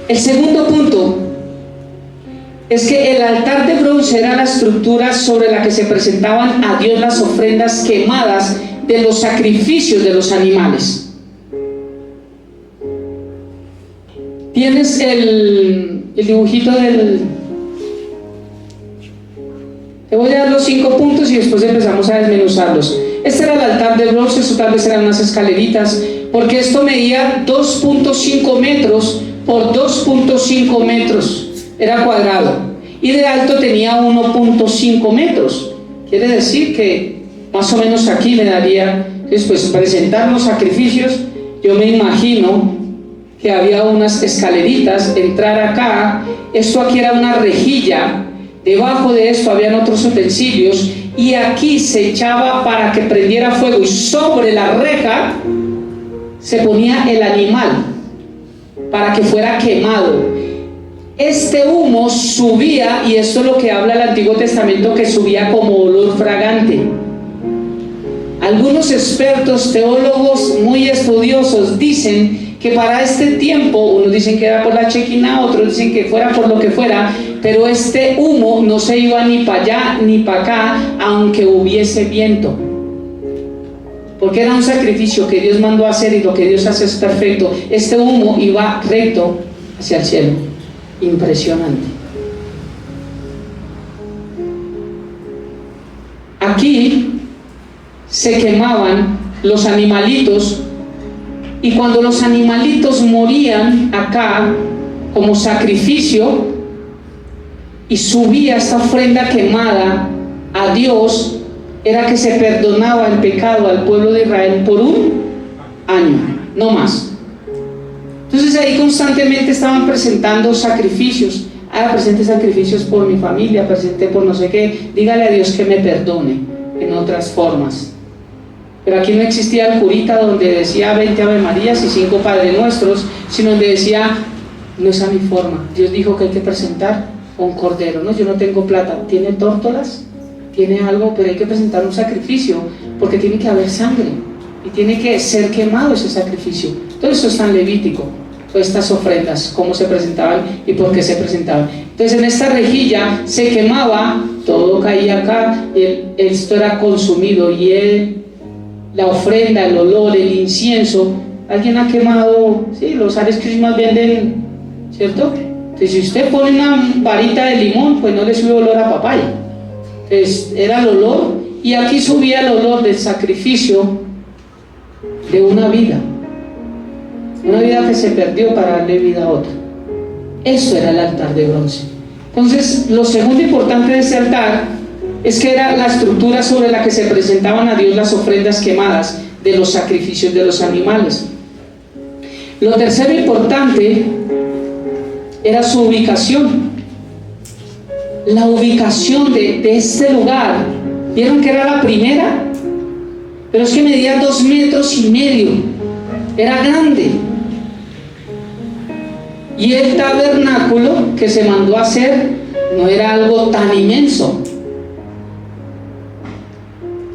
El segundo punto es que el altar de bronce era la estructura sobre la que se presentaban a Dios las ofrendas quemadas de los sacrificios de los animales. Tienes el dibujito del... Te voy a dar los 5 puntos y después empezamos a desmenuzarlos. Este era el altar de bronce, esto tal vez eran unas escaleritas, porque esto medía 2.5 metros por 2.5 metros, era cuadrado, y de alto tenía 1.5 metros. Quiere decir que más o menos aquí me daría, después presentar los sacrificios, yo me imagino que había unas escaleritas, entrar acá, esto aquí era una rejilla, debajo de esto habían otros utensilios, y aquí se echaba para que prendiera fuego, y sobre la reja se ponía el animal para que fuera quemado. Este humo subía, y esto es lo que habla el Antiguo Testamento, que subía como olor fragante. Algunos expertos, teólogos muy estudiosos dicen que para este tiempo, unos dicen que era por la Shekinah, otros dicen que fuera por lo que fuera, pero este humo no se iba ni para allá ni para acá, aunque hubiese viento, porque era un sacrificio que Dios mandó a hacer, y lo que Dios hace es perfecto. Este humo iba recto hacia el cielo. Impresionante. Aquí se quemaban los animalitos, y cuando los animalitos morían acá como sacrificio y subía esta ofrenda quemada a Dios, era que se perdonaba el pecado al pueblo de Israel por un año, no más. Entonces ahí constantemente estaban presentando sacrificios. Presente sacrificios por mi familia, presente por no sé qué, dígale a Dios que me perdone, en otras formas. Pero aquí no existía el curita donde decía 20 Ave Marías y 5 Padre Nuestros, sino donde decía, no es a mi forma. Dios dijo que hay que presentar un cordero. No, yo no tengo plata. ¿Tiene tórtolas? ¿Tiene algo? Pero hay que presentar un sacrificio, porque tiene que haber sangre y tiene que ser quemado ese sacrificio. Todo eso está en Levítico, todas estas ofrendas, cómo se presentaban y por qué se presentaban. Entonces en esta rejilla se quemaba, todo caía acá, esto era consumido, y la ofrenda, el olor, el incienso. ¿Alguien ha quemado? Sí, los Hare Krishnas venden, ¿cierto? Entonces si usted pone una varita de limón, pues no le sube olor a papaya. Entonces era el olor, y aquí subía el olor del sacrificio de una vida que se perdió para darle vida a otra. Eso era el altar de bronce. Entonces lo segundo importante de ese altar es que era la estructura sobre la que se presentaban a Dios las ofrendas quemadas de los sacrificios de los animales. Lo tercero importante era su ubicación. La ubicación de este lugar. ¿Vieron que era la primera? Pero es que medía 2,5 metros. Era grande. Y el tabernáculo que se mandó a hacer no era algo tan inmenso.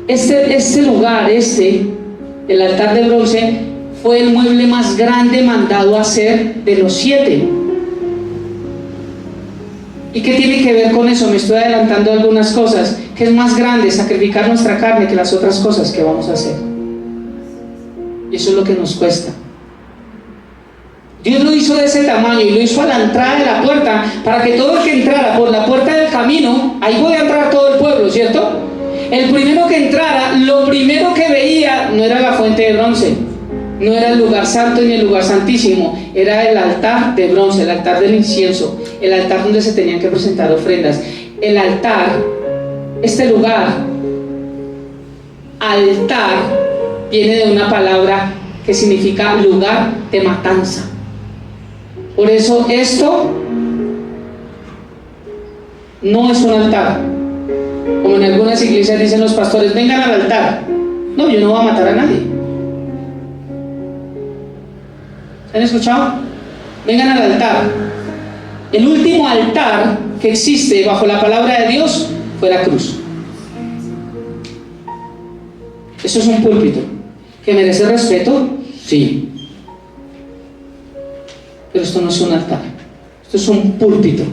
Este lugar, el altar de bronce, fue el mueble más grande mandado a hacer de los 7. ¿Y qué tiene que ver con eso? Me estoy adelantando algunas cosas. ¿Qué es más grande? Sacrificar nuestra carne que las otras cosas que vamos a hacer. Y eso es lo que nos cuesta. Dios lo hizo de ese tamaño, y lo hizo a la entrada de la puerta, para que todo el que entrara por la puerta del camino, ahí podía entrar todo el pueblo, ¿cierto? El primero que entrara, lo primero que veía no era la fuente de bronce, no era el lugar santo ni el lugar santísimo, era el altar de bronce, el altar del incienso, el altar donde se tenían que presentar ofrendas. El altar, este lugar, altar, viene de una palabra que significa lugar de matanza. Por eso esto no es un altar, como en algunas iglesias dicen los pastores, vengan al altar. No, yo no voy a matar a nadie. ¿Se han escuchado? Vengan al altar. El último altar que existe bajo la palabra de Dios fue la cruz. Eso es un púlpito que merece respeto, Sí. Pero esto no es un altar, esto es un púlpito.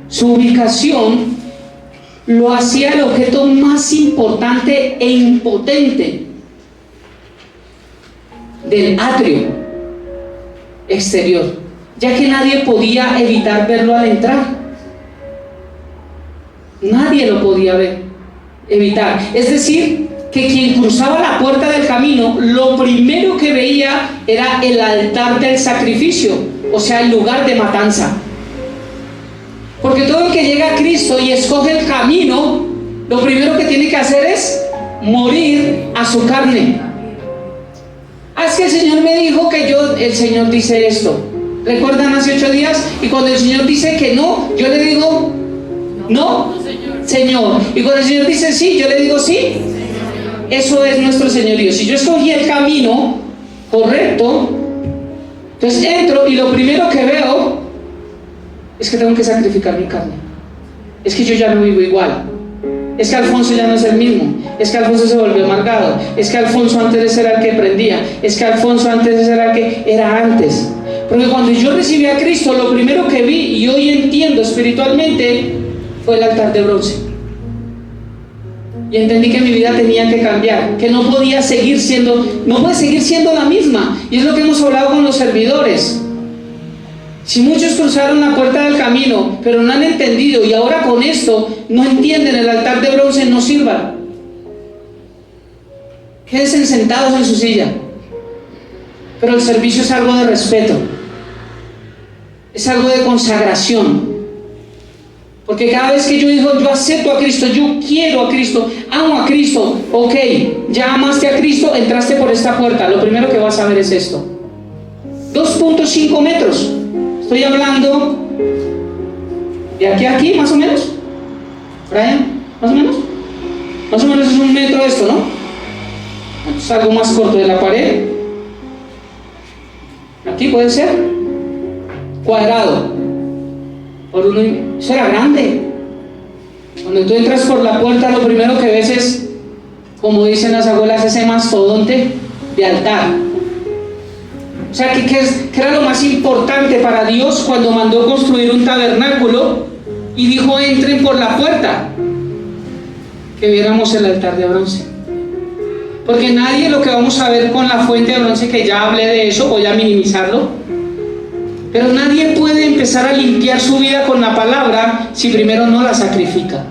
Su ubicación lo hacía el objeto más importante e impotente del atrio exterior, ya que nadie podía evitar verlo al entrar. Nadie lo podía evitar. Es decir, que quien cruzaba la puerta del camino, lo primero que veía era el altar del sacrificio, o sea, el lugar de matanza. Porque todo el que llega a Cristo y escoge el camino, lo primero que tiene que hacer es morir a su carne. Es que el Señor me dijo que el Señor dice esto. ¿Recuerdan hace 8 días? Y cuando el Señor dice que no, yo le digo no, Señor. Y cuando el Señor dice sí, yo le digo sí. Eso es nuestro señorío. Si yo escogí el camino correcto, entonces entro y lo primero que veo es que tengo que sacrificar mi carne. Es que yo ya no vivo igual. Es que Alfonso ya no es el mismo. Es que Alfonso se volvió amargado. Es que Alfonso antes era el que prendía. Es que Alfonso antes era el que era antes. Porque cuando yo recibí a Cristo, lo primero que vi y hoy entiendo espiritualmente fue el altar de bronce. Y entendí que mi vida tenía que cambiar, que no puede seguir siendo la misma. Y es lo que hemos hablado con los servidores. Si muchos cruzaron la puerta del camino, pero no han entendido, y ahora con esto no entienden el altar de bronce, no sirvan. Quédense sentados en su silla. Pero el servicio es algo de respeto, es algo de consagración. Porque cada vez que yo digo, yo acepto a Cristo, yo quiero a Cristo, amo a Cristo, ok, ya amaste a Cristo, entraste por esta puerta, lo primero que vas a ver es esto. 2.5 metros. Estoy hablando de aquí a aquí, más o menos. Brian, más o menos. Más o menos es 1 metro esto, ¿no? Es algo más corto de la pared. Aquí puede ser cuadrado. Eso era grande. Cuando tú entras por la puerta, lo primero que ves es, como dicen las abuelas, ese mastodonte de altar. O sea, que era lo más importante para Dios cuando mandó construir un tabernáculo y dijo, entren por la puerta, que viéramos el altar de bronce. Porque nadie, lo que vamos a ver con la fuente de bronce, que ya hablé de eso, voy a minimizarlo, pero nadie puede empezar a limpiar su vida con la palabra si primero no la sacrifica.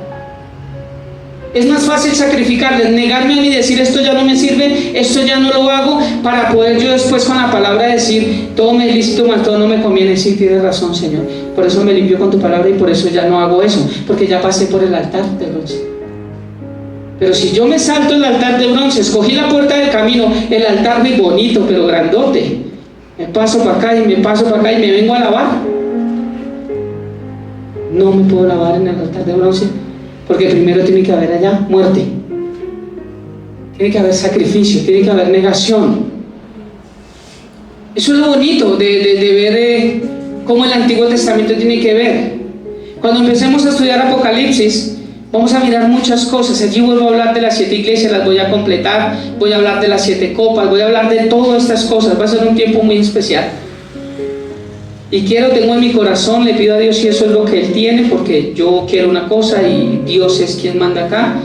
Es más fácil sacrificarles, negarme a mí, decir esto ya no me sirve, esto ya no lo hago, para poder yo después con la palabra decir todo me es lícito, mas todo no me conviene. Sí, tienes razón, Señor, por eso me limpio con tu palabra y por eso ya no hago eso, porque ya pasé por el altar de bronce. Pero si yo me salto el altar de bronce, escogí la puerta del camino, el altar muy bonito pero grandote, me paso para acá y me paso para acá y me vengo a lavar, no me puedo lavar en el altar de bronce, porque primero tiene que haber allá muerte, tiene que haber sacrificio, tiene que haber negación. Eso es lo bonito de ver cómo el Antiguo Testamento tiene que ver. Cuando empecemos a estudiar Apocalipsis, vamos a mirar muchas cosas. Allí vuelvo a hablar de las 7 iglesias, las voy a completar, voy a hablar de las 7 copas, voy a hablar de todas estas cosas. Va a ser un tiempo muy especial. Y tengo en mi corazón, le pido a Dios si eso es lo que Él tiene, porque yo quiero una cosa y Dios es quien manda acá.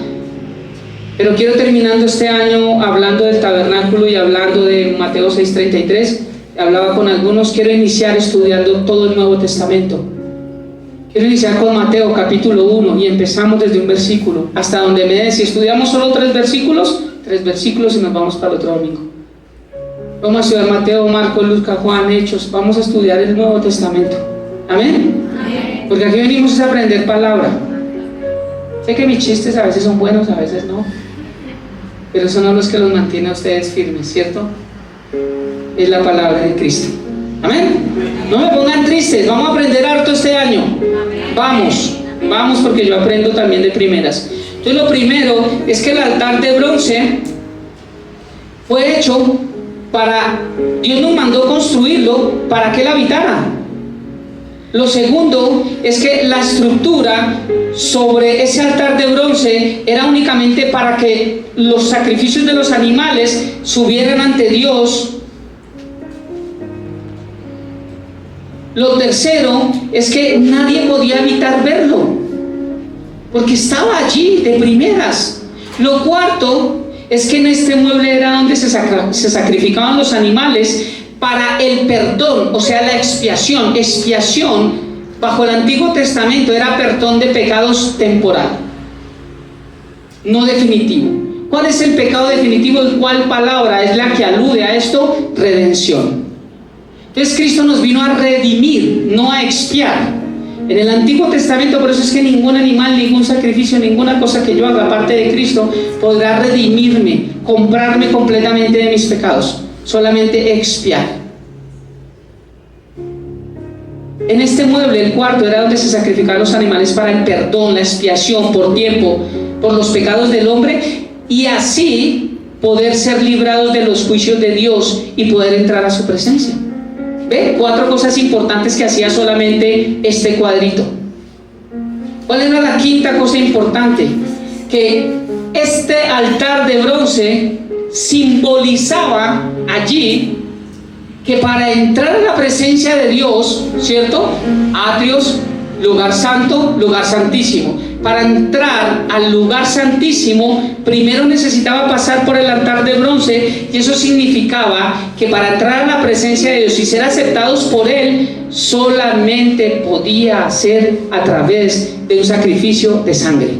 Pero quiero, terminando este año hablando del tabernáculo y hablando de Mateo 6:33, hablaba con algunos, quiero iniciar estudiando todo el Nuevo Testamento. Quiero iniciar con Mateo capítulo 1 y empezamos desde un versículo hasta donde me des. Si estudiamos solo 3 versículos y nos vamos para el otro domingo. Vamos a estudiar Mateo, Marcos, Lucas, Juan, Hechos. Vamos a estudiar el Nuevo Testamento. ¿Amén? Amén. Porque aquí venimos a aprender palabra. Sé que mis chistes a veces son buenos, a veces no, pero son los que los mantiene a ustedes firmes, ¿cierto? Es la palabra de Cristo. Amén. No me pongan tristes, vamos a aprender harto este año. Vamos porque yo aprendo también de primeras. Entonces lo primero es que el altar de bronce fue hecho para, Dios nos mandó construirlo para que Él habitara. Lo segundo es que la estructura sobre ese altar de bronce era únicamente para que los sacrificios de los animales subieran ante Dios. Lo tercero es que nadie podía evitar verlo, porque estaba allí de primeras. Lo cuarto es que en este mueble era donde se sacrificaban los animales para el perdón, o sea, la expiación. Expiación bajo el Antiguo Testamento era perdón de pecados temporal, no definitivo. ¿Cuál es el pecado definitivo? ¿Cuál palabra es la que alude a esto? Redención. Entonces Cristo nos vino a redimir, no a expiar. En el Antiguo Testamento, por eso es que ningún animal, ningún sacrificio, ninguna cosa que yo haga aparte de Cristo podrá redimirme, comprarme completamente de mis pecados. Solamente expiar. En este mueble, el cuarto, era donde se sacrificaban los animales para el perdón, la expiación por tiempo, por los pecados del hombre, y así poder ser librados de los juicios de Dios y poder entrar a su presencia. ¿Ve? 4 cosas importantes que hacía solamente este cuadrito. ¿Cuál era la quinta cosa importante? Que este altar de bronce simbolizaba allí que para entrar a la presencia de Dios, ¿cierto? Atrios, lugar santo, lugar santísimo. Para entrar al lugar santísimo, primero necesitaba pasar por el altar de bronce, y eso significaba que para entrar a la presencia de Dios y ser aceptados por Él, solamente podía ser a través de un sacrificio de sangre.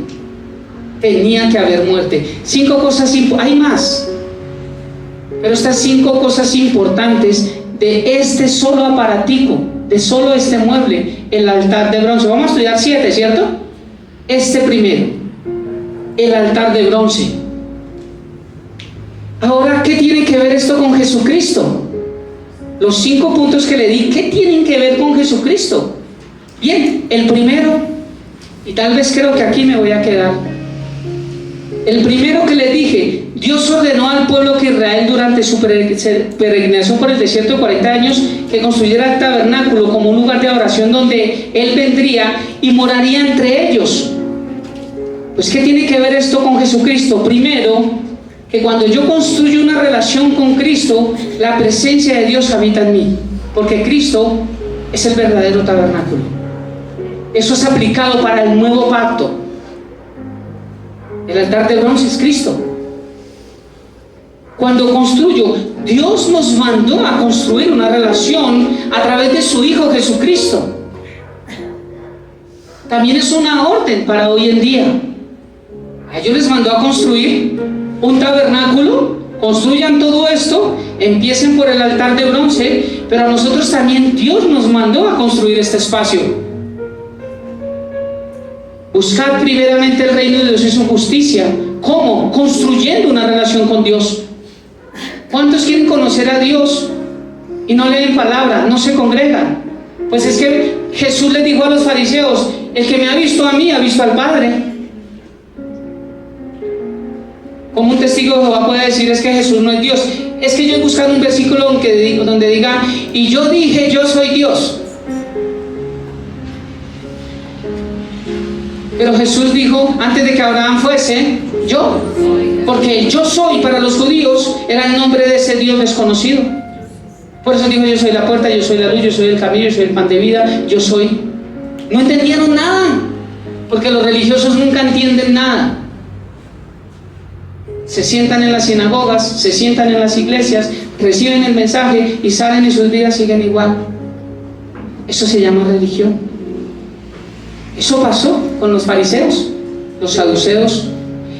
Tenía que haber muerte. 5 cosas, hay más, pero estas 5 cosas importantes de este solo aparatico, de solo este mueble, el altar de bronce. Vamos a estudiar 7, ¿cierto? Este primero, el altar de bronce. Ahora, ¿qué tiene que ver esto con Jesucristo? Los 5 puntos que le di, ¿qué tienen que ver con Jesucristo? Bien, el primero, y tal vez creo que aquí me voy a quedar. El primero que le dije, Dios ordenó al pueblo que Israel durante su peregrinación por el desierto de 40 años que construyera el tabernáculo como un lugar de oración donde Él vendría y moraría entre ellos. Pues ¿qué tiene que ver esto con Jesucristo? Primero, que cuando yo construyo una relación con Cristo, la presencia de Dios habita en mí, porque Cristo es el verdadero tabernáculo. Eso es aplicado para el nuevo pacto. El altar de bronce es Cristo. Cuando construyo, Dios nos mandó a construir una relación a través de su Hijo Jesucristo. También es una orden para hoy en día. A ellos les mandó a construir un tabernáculo. Construyan todo esto, empiecen por el altar de bronce, pero a nosotros también Dios nos mandó a construir este espacio. Buscad primeramente el reino de Dios y su justicia. ¿Cómo? Construyendo una relación con Dios. ¿Cuántos quieren conocer a Dios y no leen palabra, no se congregan? Pues es que Jesús les dijo a los fariseos, el que me ha visto a mí, ha visto al Padre. Como un testigo de Jehová puede decir, es que Jesús no es Dios? Es que yo he buscado un versículo donde diga, y yo dije, yo soy Dios. Pero Jesús dijo, antes de que Abraham fuese, yo. Porque yo soy para los judíos era el nombre de ese Dios desconocido. Por eso dijo, yo soy la puerta, yo soy la luz, yo soy el camino, yo soy el pan de vida, yo soy. No entendieron nada, porque los religiosos nunca entienden nada. Se sientan en las sinagogas, se sientan en las iglesias, reciben el mensaje y salen y sus vidas siguen igual. Eso se llama religión. Eso pasó con los fariseos, los saduceos.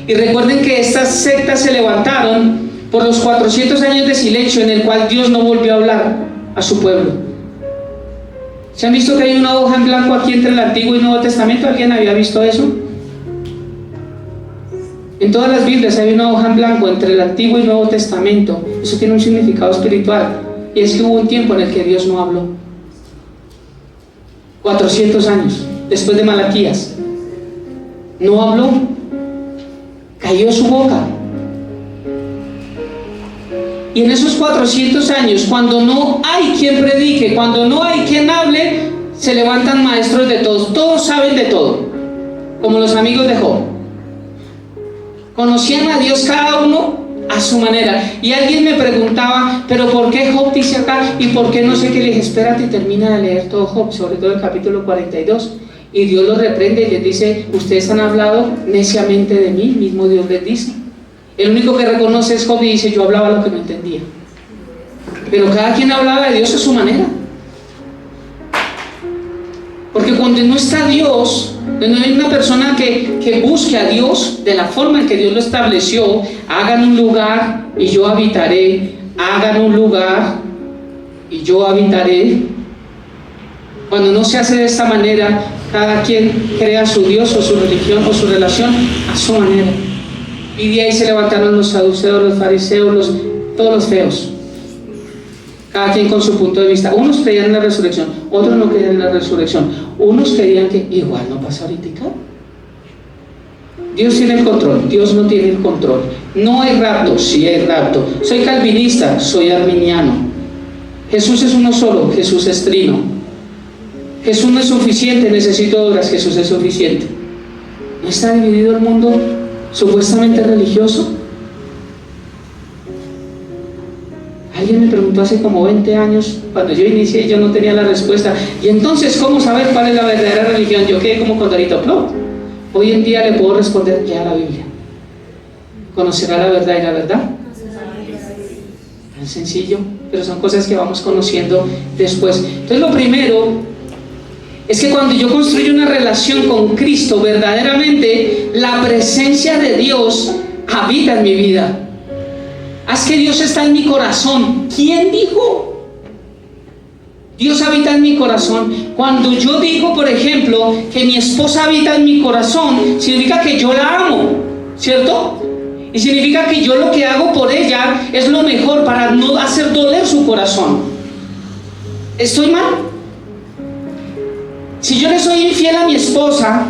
Y recuerden que estas sectas se levantaron por los 400 años de silencio en el cual Dios no volvió a hablar a su pueblo. ¿Se han visto que hay una hoja en blanco aquí entre el Antiguo y Nuevo Testamento? ¿Alguien había visto eso? En todas las Biblias hay una hoja en blanco entre el Antiguo y Nuevo Testamento. Eso tiene un significado espiritual, y es que hubo un tiempo en el que Dios no habló. 400 años después de Malaquías, no habló, cayó su boca. Y en esos 400 años, cuando no hay quien predique, cuando no hay quien hable, se levantan maestros de todos, todos saben de todo, como los amigos de Job. Conocían a Dios cada uno a su manera. Y alguien me preguntaba, pero ¿por qué Job dice acá? ¿Y por qué no sé qué? Le dije, espérate y termina de leer todo Job, sobre todo el capítulo 42. Y Dios los reprende y les dice, ustedes han hablado neciamente de mí, mismo Dios les dice. El único que reconoce es Job y dice, yo hablaba lo que no entendía. Pero cada quien hablaba de Dios a su manera. Porque cuando no está Dios, cuando hay una persona que busque a Dios de la forma en que Dios lo estableció, hagan un lugar y yo habitaré, hagan un lugar y yo habitaré. Cuando no se hace de esta manera, cada quien crea su Dios o su religión o su relación a su manera. Y de ahí se levantaron los saduceos, los fariseos, todos los feos. Cada quien con su punto de vista. Unos creían en la resurrección, otros no creían en la resurrección. Unos creían que igual no pasa ahorita. Dios tiene el control, Dios no tiene el control. No hay rapto, sí hay rapto. Soy calvinista, soy arminiano. Jesús es uno solo, Jesús es trino. Jesús no es suficiente, necesito obras, Jesús es suficiente. ¿No está dividido el mundo supuestamente religioso? Alguien me preguntó hace como 20 años, cuando yo inicié, yo no tenía la respuesta. Y entonces, ¿cómo saber cuál es la verdadera religión? Yo quedé como Condorito Plop. Hoy en día le puedo responder ya a la Biblia. ¿Conocerá la verdad y la verdad? Es sencillo, pero son cosas que vamos conociendo después. Entonces, lo primero es que cuando yo construyo una relación con Cristo, verdaderamente la presencia de Dios habita en mi vida. Haz que Dios está en mi corazón. ¿Quién dijo? Dios habita en mi corazón. Cuando yo digo, por ejemplo, que mi esposa habita en mi corazón, significa que yo la amo, ¿cierto? Y significa que yo lo que hago por ella es lo mejor para no hacer doler su corazón. ¿Estoy mal? Si yo le soy infiel a mi esposa,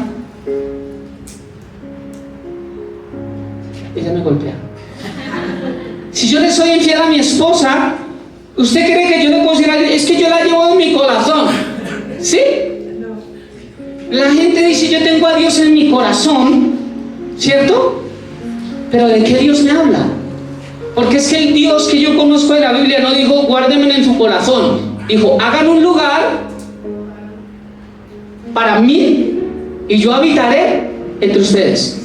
ella me golpea. Si yo le soy infiel a mi esposa, ¿usted cree que yo le puedo decir a alguien, es que yo la llevo en mi corazón? ¿Sí? La gente dice, yo tengo a Dios en mi corazón, ¿cierto? Pero ¿de qué Dios me habla? Porque es que el Dios que yo conozco de la Biblia no dijo, guárdenme en su corazón. Dijo, hagan un lugar para mí y yo habitaré entre ustedes.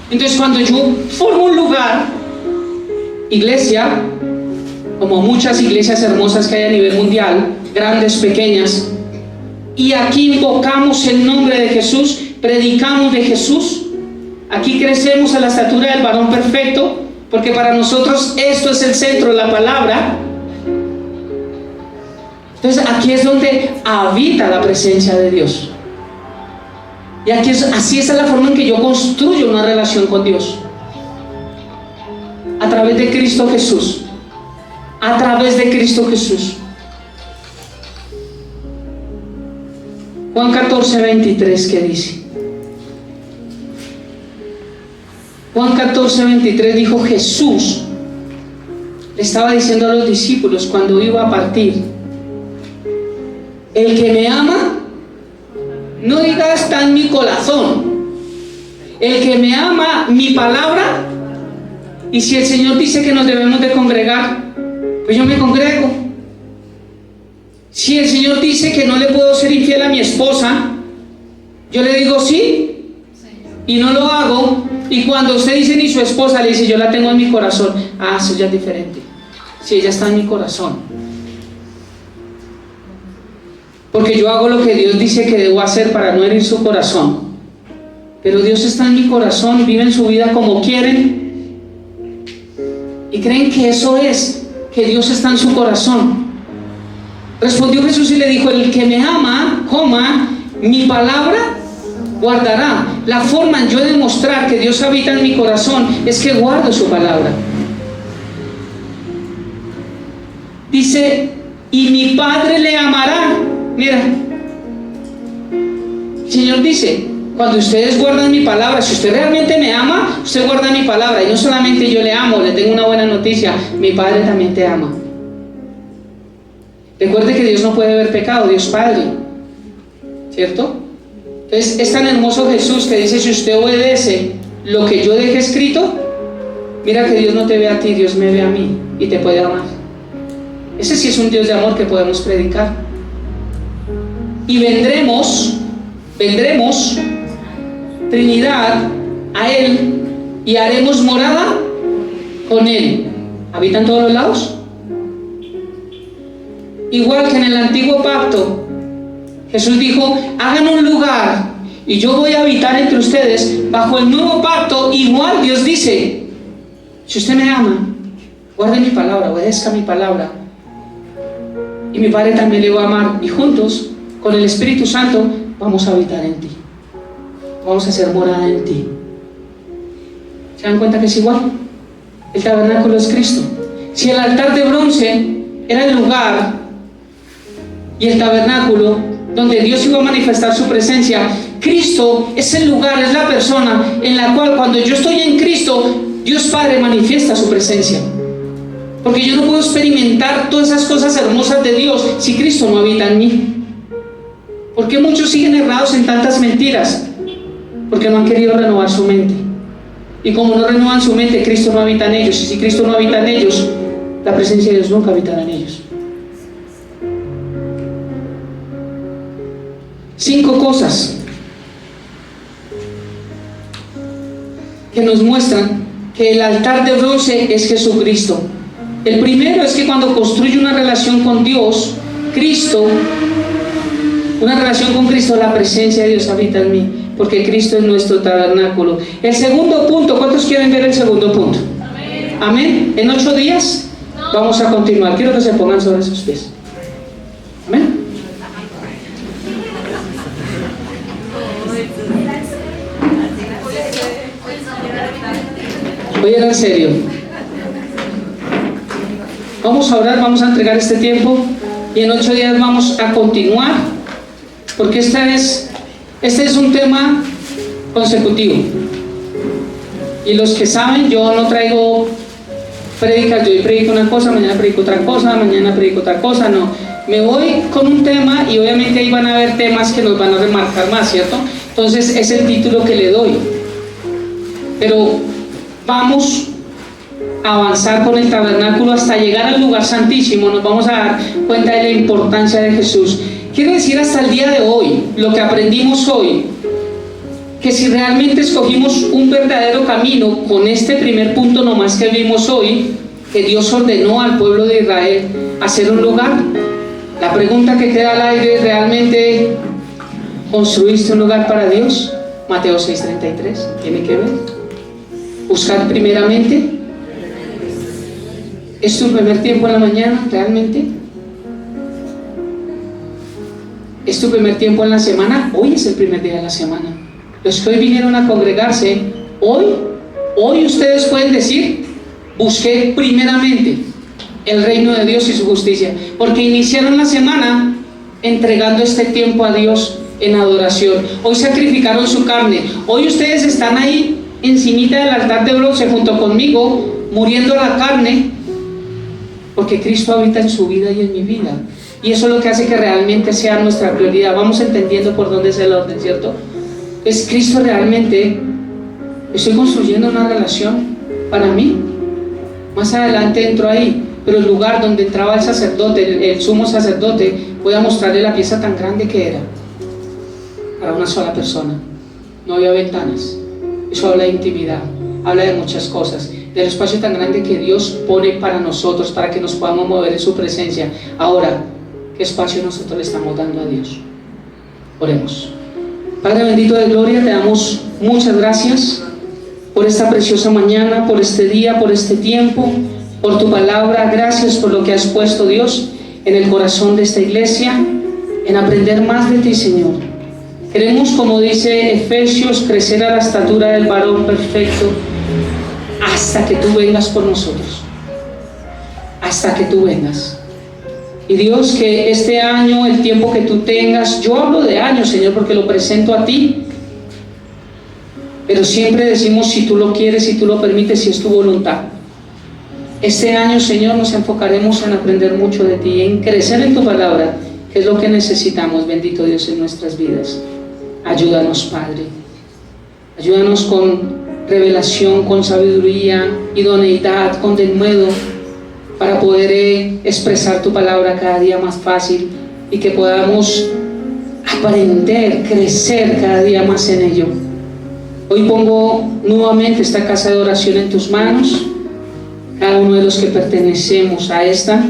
Entonces, cuando yo formo un lugar, iglesia, como muchas iglesias hermosas que hay a nivel mundial, grandes, pequeñas, y aquí invocamos el nombre de Jesús, predicamos de Jesús, aquí crecemos a la estatura del varón perfecto, porque para nosotros esto es el centro de la palabra. Entonces, aquí es donde habita la presencia de Dios. Y aquí así es la forma en que yo construyo una relación con Dios. A través de Cristo Jesús. A través de Cristo Jesús. Juan 14, 23, ¿qué dice? Juan 14, 23 dijo Jesús. Le estaba diciendo a los discípulos cuando iba a partir. El que me ama, no diga está en mi corazón. El que me ama, mi palabra. Y si el Señor dice que nos debemos de congregar, pues yo me congrego. Si el Señor dice que no le puedo ser infiel a mi esposa, yo le digo sí, y no lo hago. Y cuando usted dice ni su esposa, le dice yo la tengo en mi corazón. Ah, eso ya es diferente. Si ella está en mi corazón. Porque yo hago lo que Dios dice que debo hacer para no herir su corazón. Pero Dios está en mi corazón, viven su vida como quieren. Y creen que eso es, que Dios está en su corazón. Respondió Jesús y le dijo, el que me ama, mi palabra guardará. La forma en yo demostrar que Dios habita en mi corazón es que guardo su palabra. Dice, y mi Padre le amará. Mira, el Señor dice, cuando ustedes guardan mi palabra, si usted realmente me ama, usted guarda mi palabra. Y no solamente yo le amo, le tengo una buena noticia, mi Padre también te ama. Recuerde que Dios no puede ver pecado, Dios Padre, ¿cierto? Entonces es tan hermoso Jesús que dice: si usted obedece lo que yo dejé escrito, mira que Dios no te ve a ti, Dios me ve a mí y te puede amar. Ese sí es un Dios de amor que podemos predicar. Y vendremos Trinidad a Él y haremos morada con Él. ¿Habita en todos los lados? Igual que en el antiguo pacto, Jesús dijo: hagan un lugar y yo voy a habitar entre ustedes. Bajo el nuevo pacto, igual Dios dice: si usted me ama, guarde mi palabra, obedezca mi palabra, y mi Padre también le va a amar, y juntos, con el Espíritu Santo, vamos a habitar en ti, vamos a hacer morada en ti. ¿Se dan cuenta que es igual? El tabernáculo es Cristo. Si el altar de bronce era el lugar y el tabernáculo donde Dios iba a manifestar su presencia, Cristo es el lugar, es la persona en la cual, cuando yo estoy en Cristo, Dios Padre manifiesta su presencia. Porque yo no puedo experimentar todas esas cosas hermosas de Dios si Cristo no habita en mí. ¿Por qué muchos siguen errados en tantas mentiras? Porque no han querido renovar su mente. Y como no renuevan su mente, Cristo no habita en ellos. Y si Cristo no habita en ellos, la presencia de Dios nunca habitará en ellos. 5 cosas que nos muestran que el altar de bronce es Jesucristo. El primero es que cuando construye una relación con Dios, una relación con Cristo, la presencia de Dios habita en mí, porque Cristo es nuestro tabernáculo. El segundo punto, ¿cuántos quieren ver el segundo punto? Amén. Amén. En 8 días vamos a continuar. Quiero que se pongan sobre sus pies. Amén. Voy a ir en serio. Vamos a orar, vamos a entregar este tiempo y en 8 días vamos a continuar, porque este es un tema consecutivo. Y los que saben, yo no traigo prédicas, yo predico una cosa, mañana predico otra cosa, mañana predico otra cosa, no. Me voy con un tema y obviamente ahí van a haber temas que nos van a remarcar más, ¿cierto? Entonces es el título que le doy. Pero vamos a avanzar con el tabernáculo hasta llegar al lugar santísimo. Nos vamos a dar cuenta de la importancia de Jesús. Quiero decir, hasta el día de hoy, lo que aprendimos hoy, que si realmente escogimos un verdadero camino con este primer punto nomás que vimos hoy, que Dios ordenó al pueblo de Israel hacer un lugar, la pregunta que queda al aire es: ¿realmente construiste un lugar para Dios? Mateo 6:33, tiene que ver. Buscar primeramente. ¿Es tu primer tiempo en la mañana realmente? ¿Es tu primer tiempo en la semana? Hoy es el primer día de la semana. Los que hoy vinieron a congregarse, hoy ustedes pueden decir: busqué primeramente el reino de Dios y su justicia, porque iniciaron la semana entregando este tiempo a Dios en adoración. Hoy sacrificaron su carne. Hoy ustedes están ahí encimita del altar de bronce junto conmigo, muriendo la carne, porque Cristo habita en su vida y en mi vida. Y eso es lo que hace que realmente sea nuestra prioridad. Vamos entendiendo por dónde es el orden, ¿cierto? Es Cristo realmente. Estoy construyendo una relación para mí. Más adelante entro ahí, pero el lugar donde entraba el sacerdote, el sumo sacerdote, voy a mostrarle la pieza tan grande que era para una sola persona. No había ventanas. Eso habla de intimidad, habla de muchas cosas, del espacio tan grande que Dios pone para nosotros, para que nos podamos mover en su presencia. Ahora, ¿qué espacio nosotros le estamos dando a Dios? Oremos. Padre bendito de gloria, te damos muchas gracias por esta preciosa mañana, por este día, por este tiempo, por tu palabra. Gracias por lo que has puesto, Dios, en el corazón de esta iglesia, en aprender más de ti, Señor. Queremos, como dice Efesios, crecer a la estatura del varón perfecto hasta que tú vengas por nosotros. Hasta que tú vengas. Y Dios, que este año, el tiempo que tú tengas, yo hablo de años, Señor, porque lo presento a ti, pero siempre decimos: si tú lo quieres, si tú lo permites, si es tu voluntad. Este año, Señor, nos enfocaremos en aprender mucho de ti, en crecer en tu palabra, que es lo que necesitamos, bendito Dios, en nuestras vidas. Ayúdanos, Padre. Ayúdanos con revelación, con sabiduría, idoneidad, con denuedo, para poder expresar tu palabra cada día más fácil y que podamos aprender, crecer cada día más en ello. Hoy pongo nuevamente esta casa de oración en tus manos, cada uno de los que pertenecemos a esta,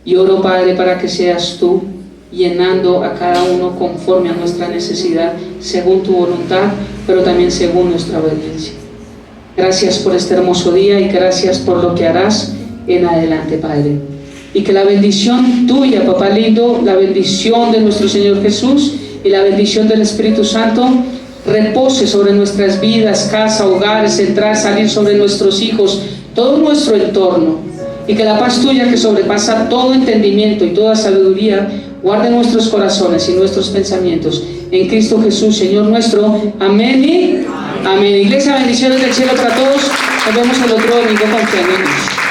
y oro, Padre, para que seas tú llenando a cada uno conforme a nuestra necesidad, según tu voluntad, pero también según nuestra obediencia. Gracias por este hermoso día y gracias por lo que harás en adelante, Padre. Y que la bendición tuya, Papá lindo, la bendición de nuestro Señor Jesús y la bendición del Espíritu Santo repose sobre nuestras vidas, casa, hogares, entrar, salir, sobre nuestros hijos, todo nuestro entorno. Y que la paz tuya, que sobrepasa todo entendimiento y toda sabiduría, guarde nuestros corazones y nuestros pensamientos en Cristo Jesús, Señor nuestro. Amén y amén. Iglesia, bendiciones del cielo para todos. Nos vemos el otro domingo con fe en Dios.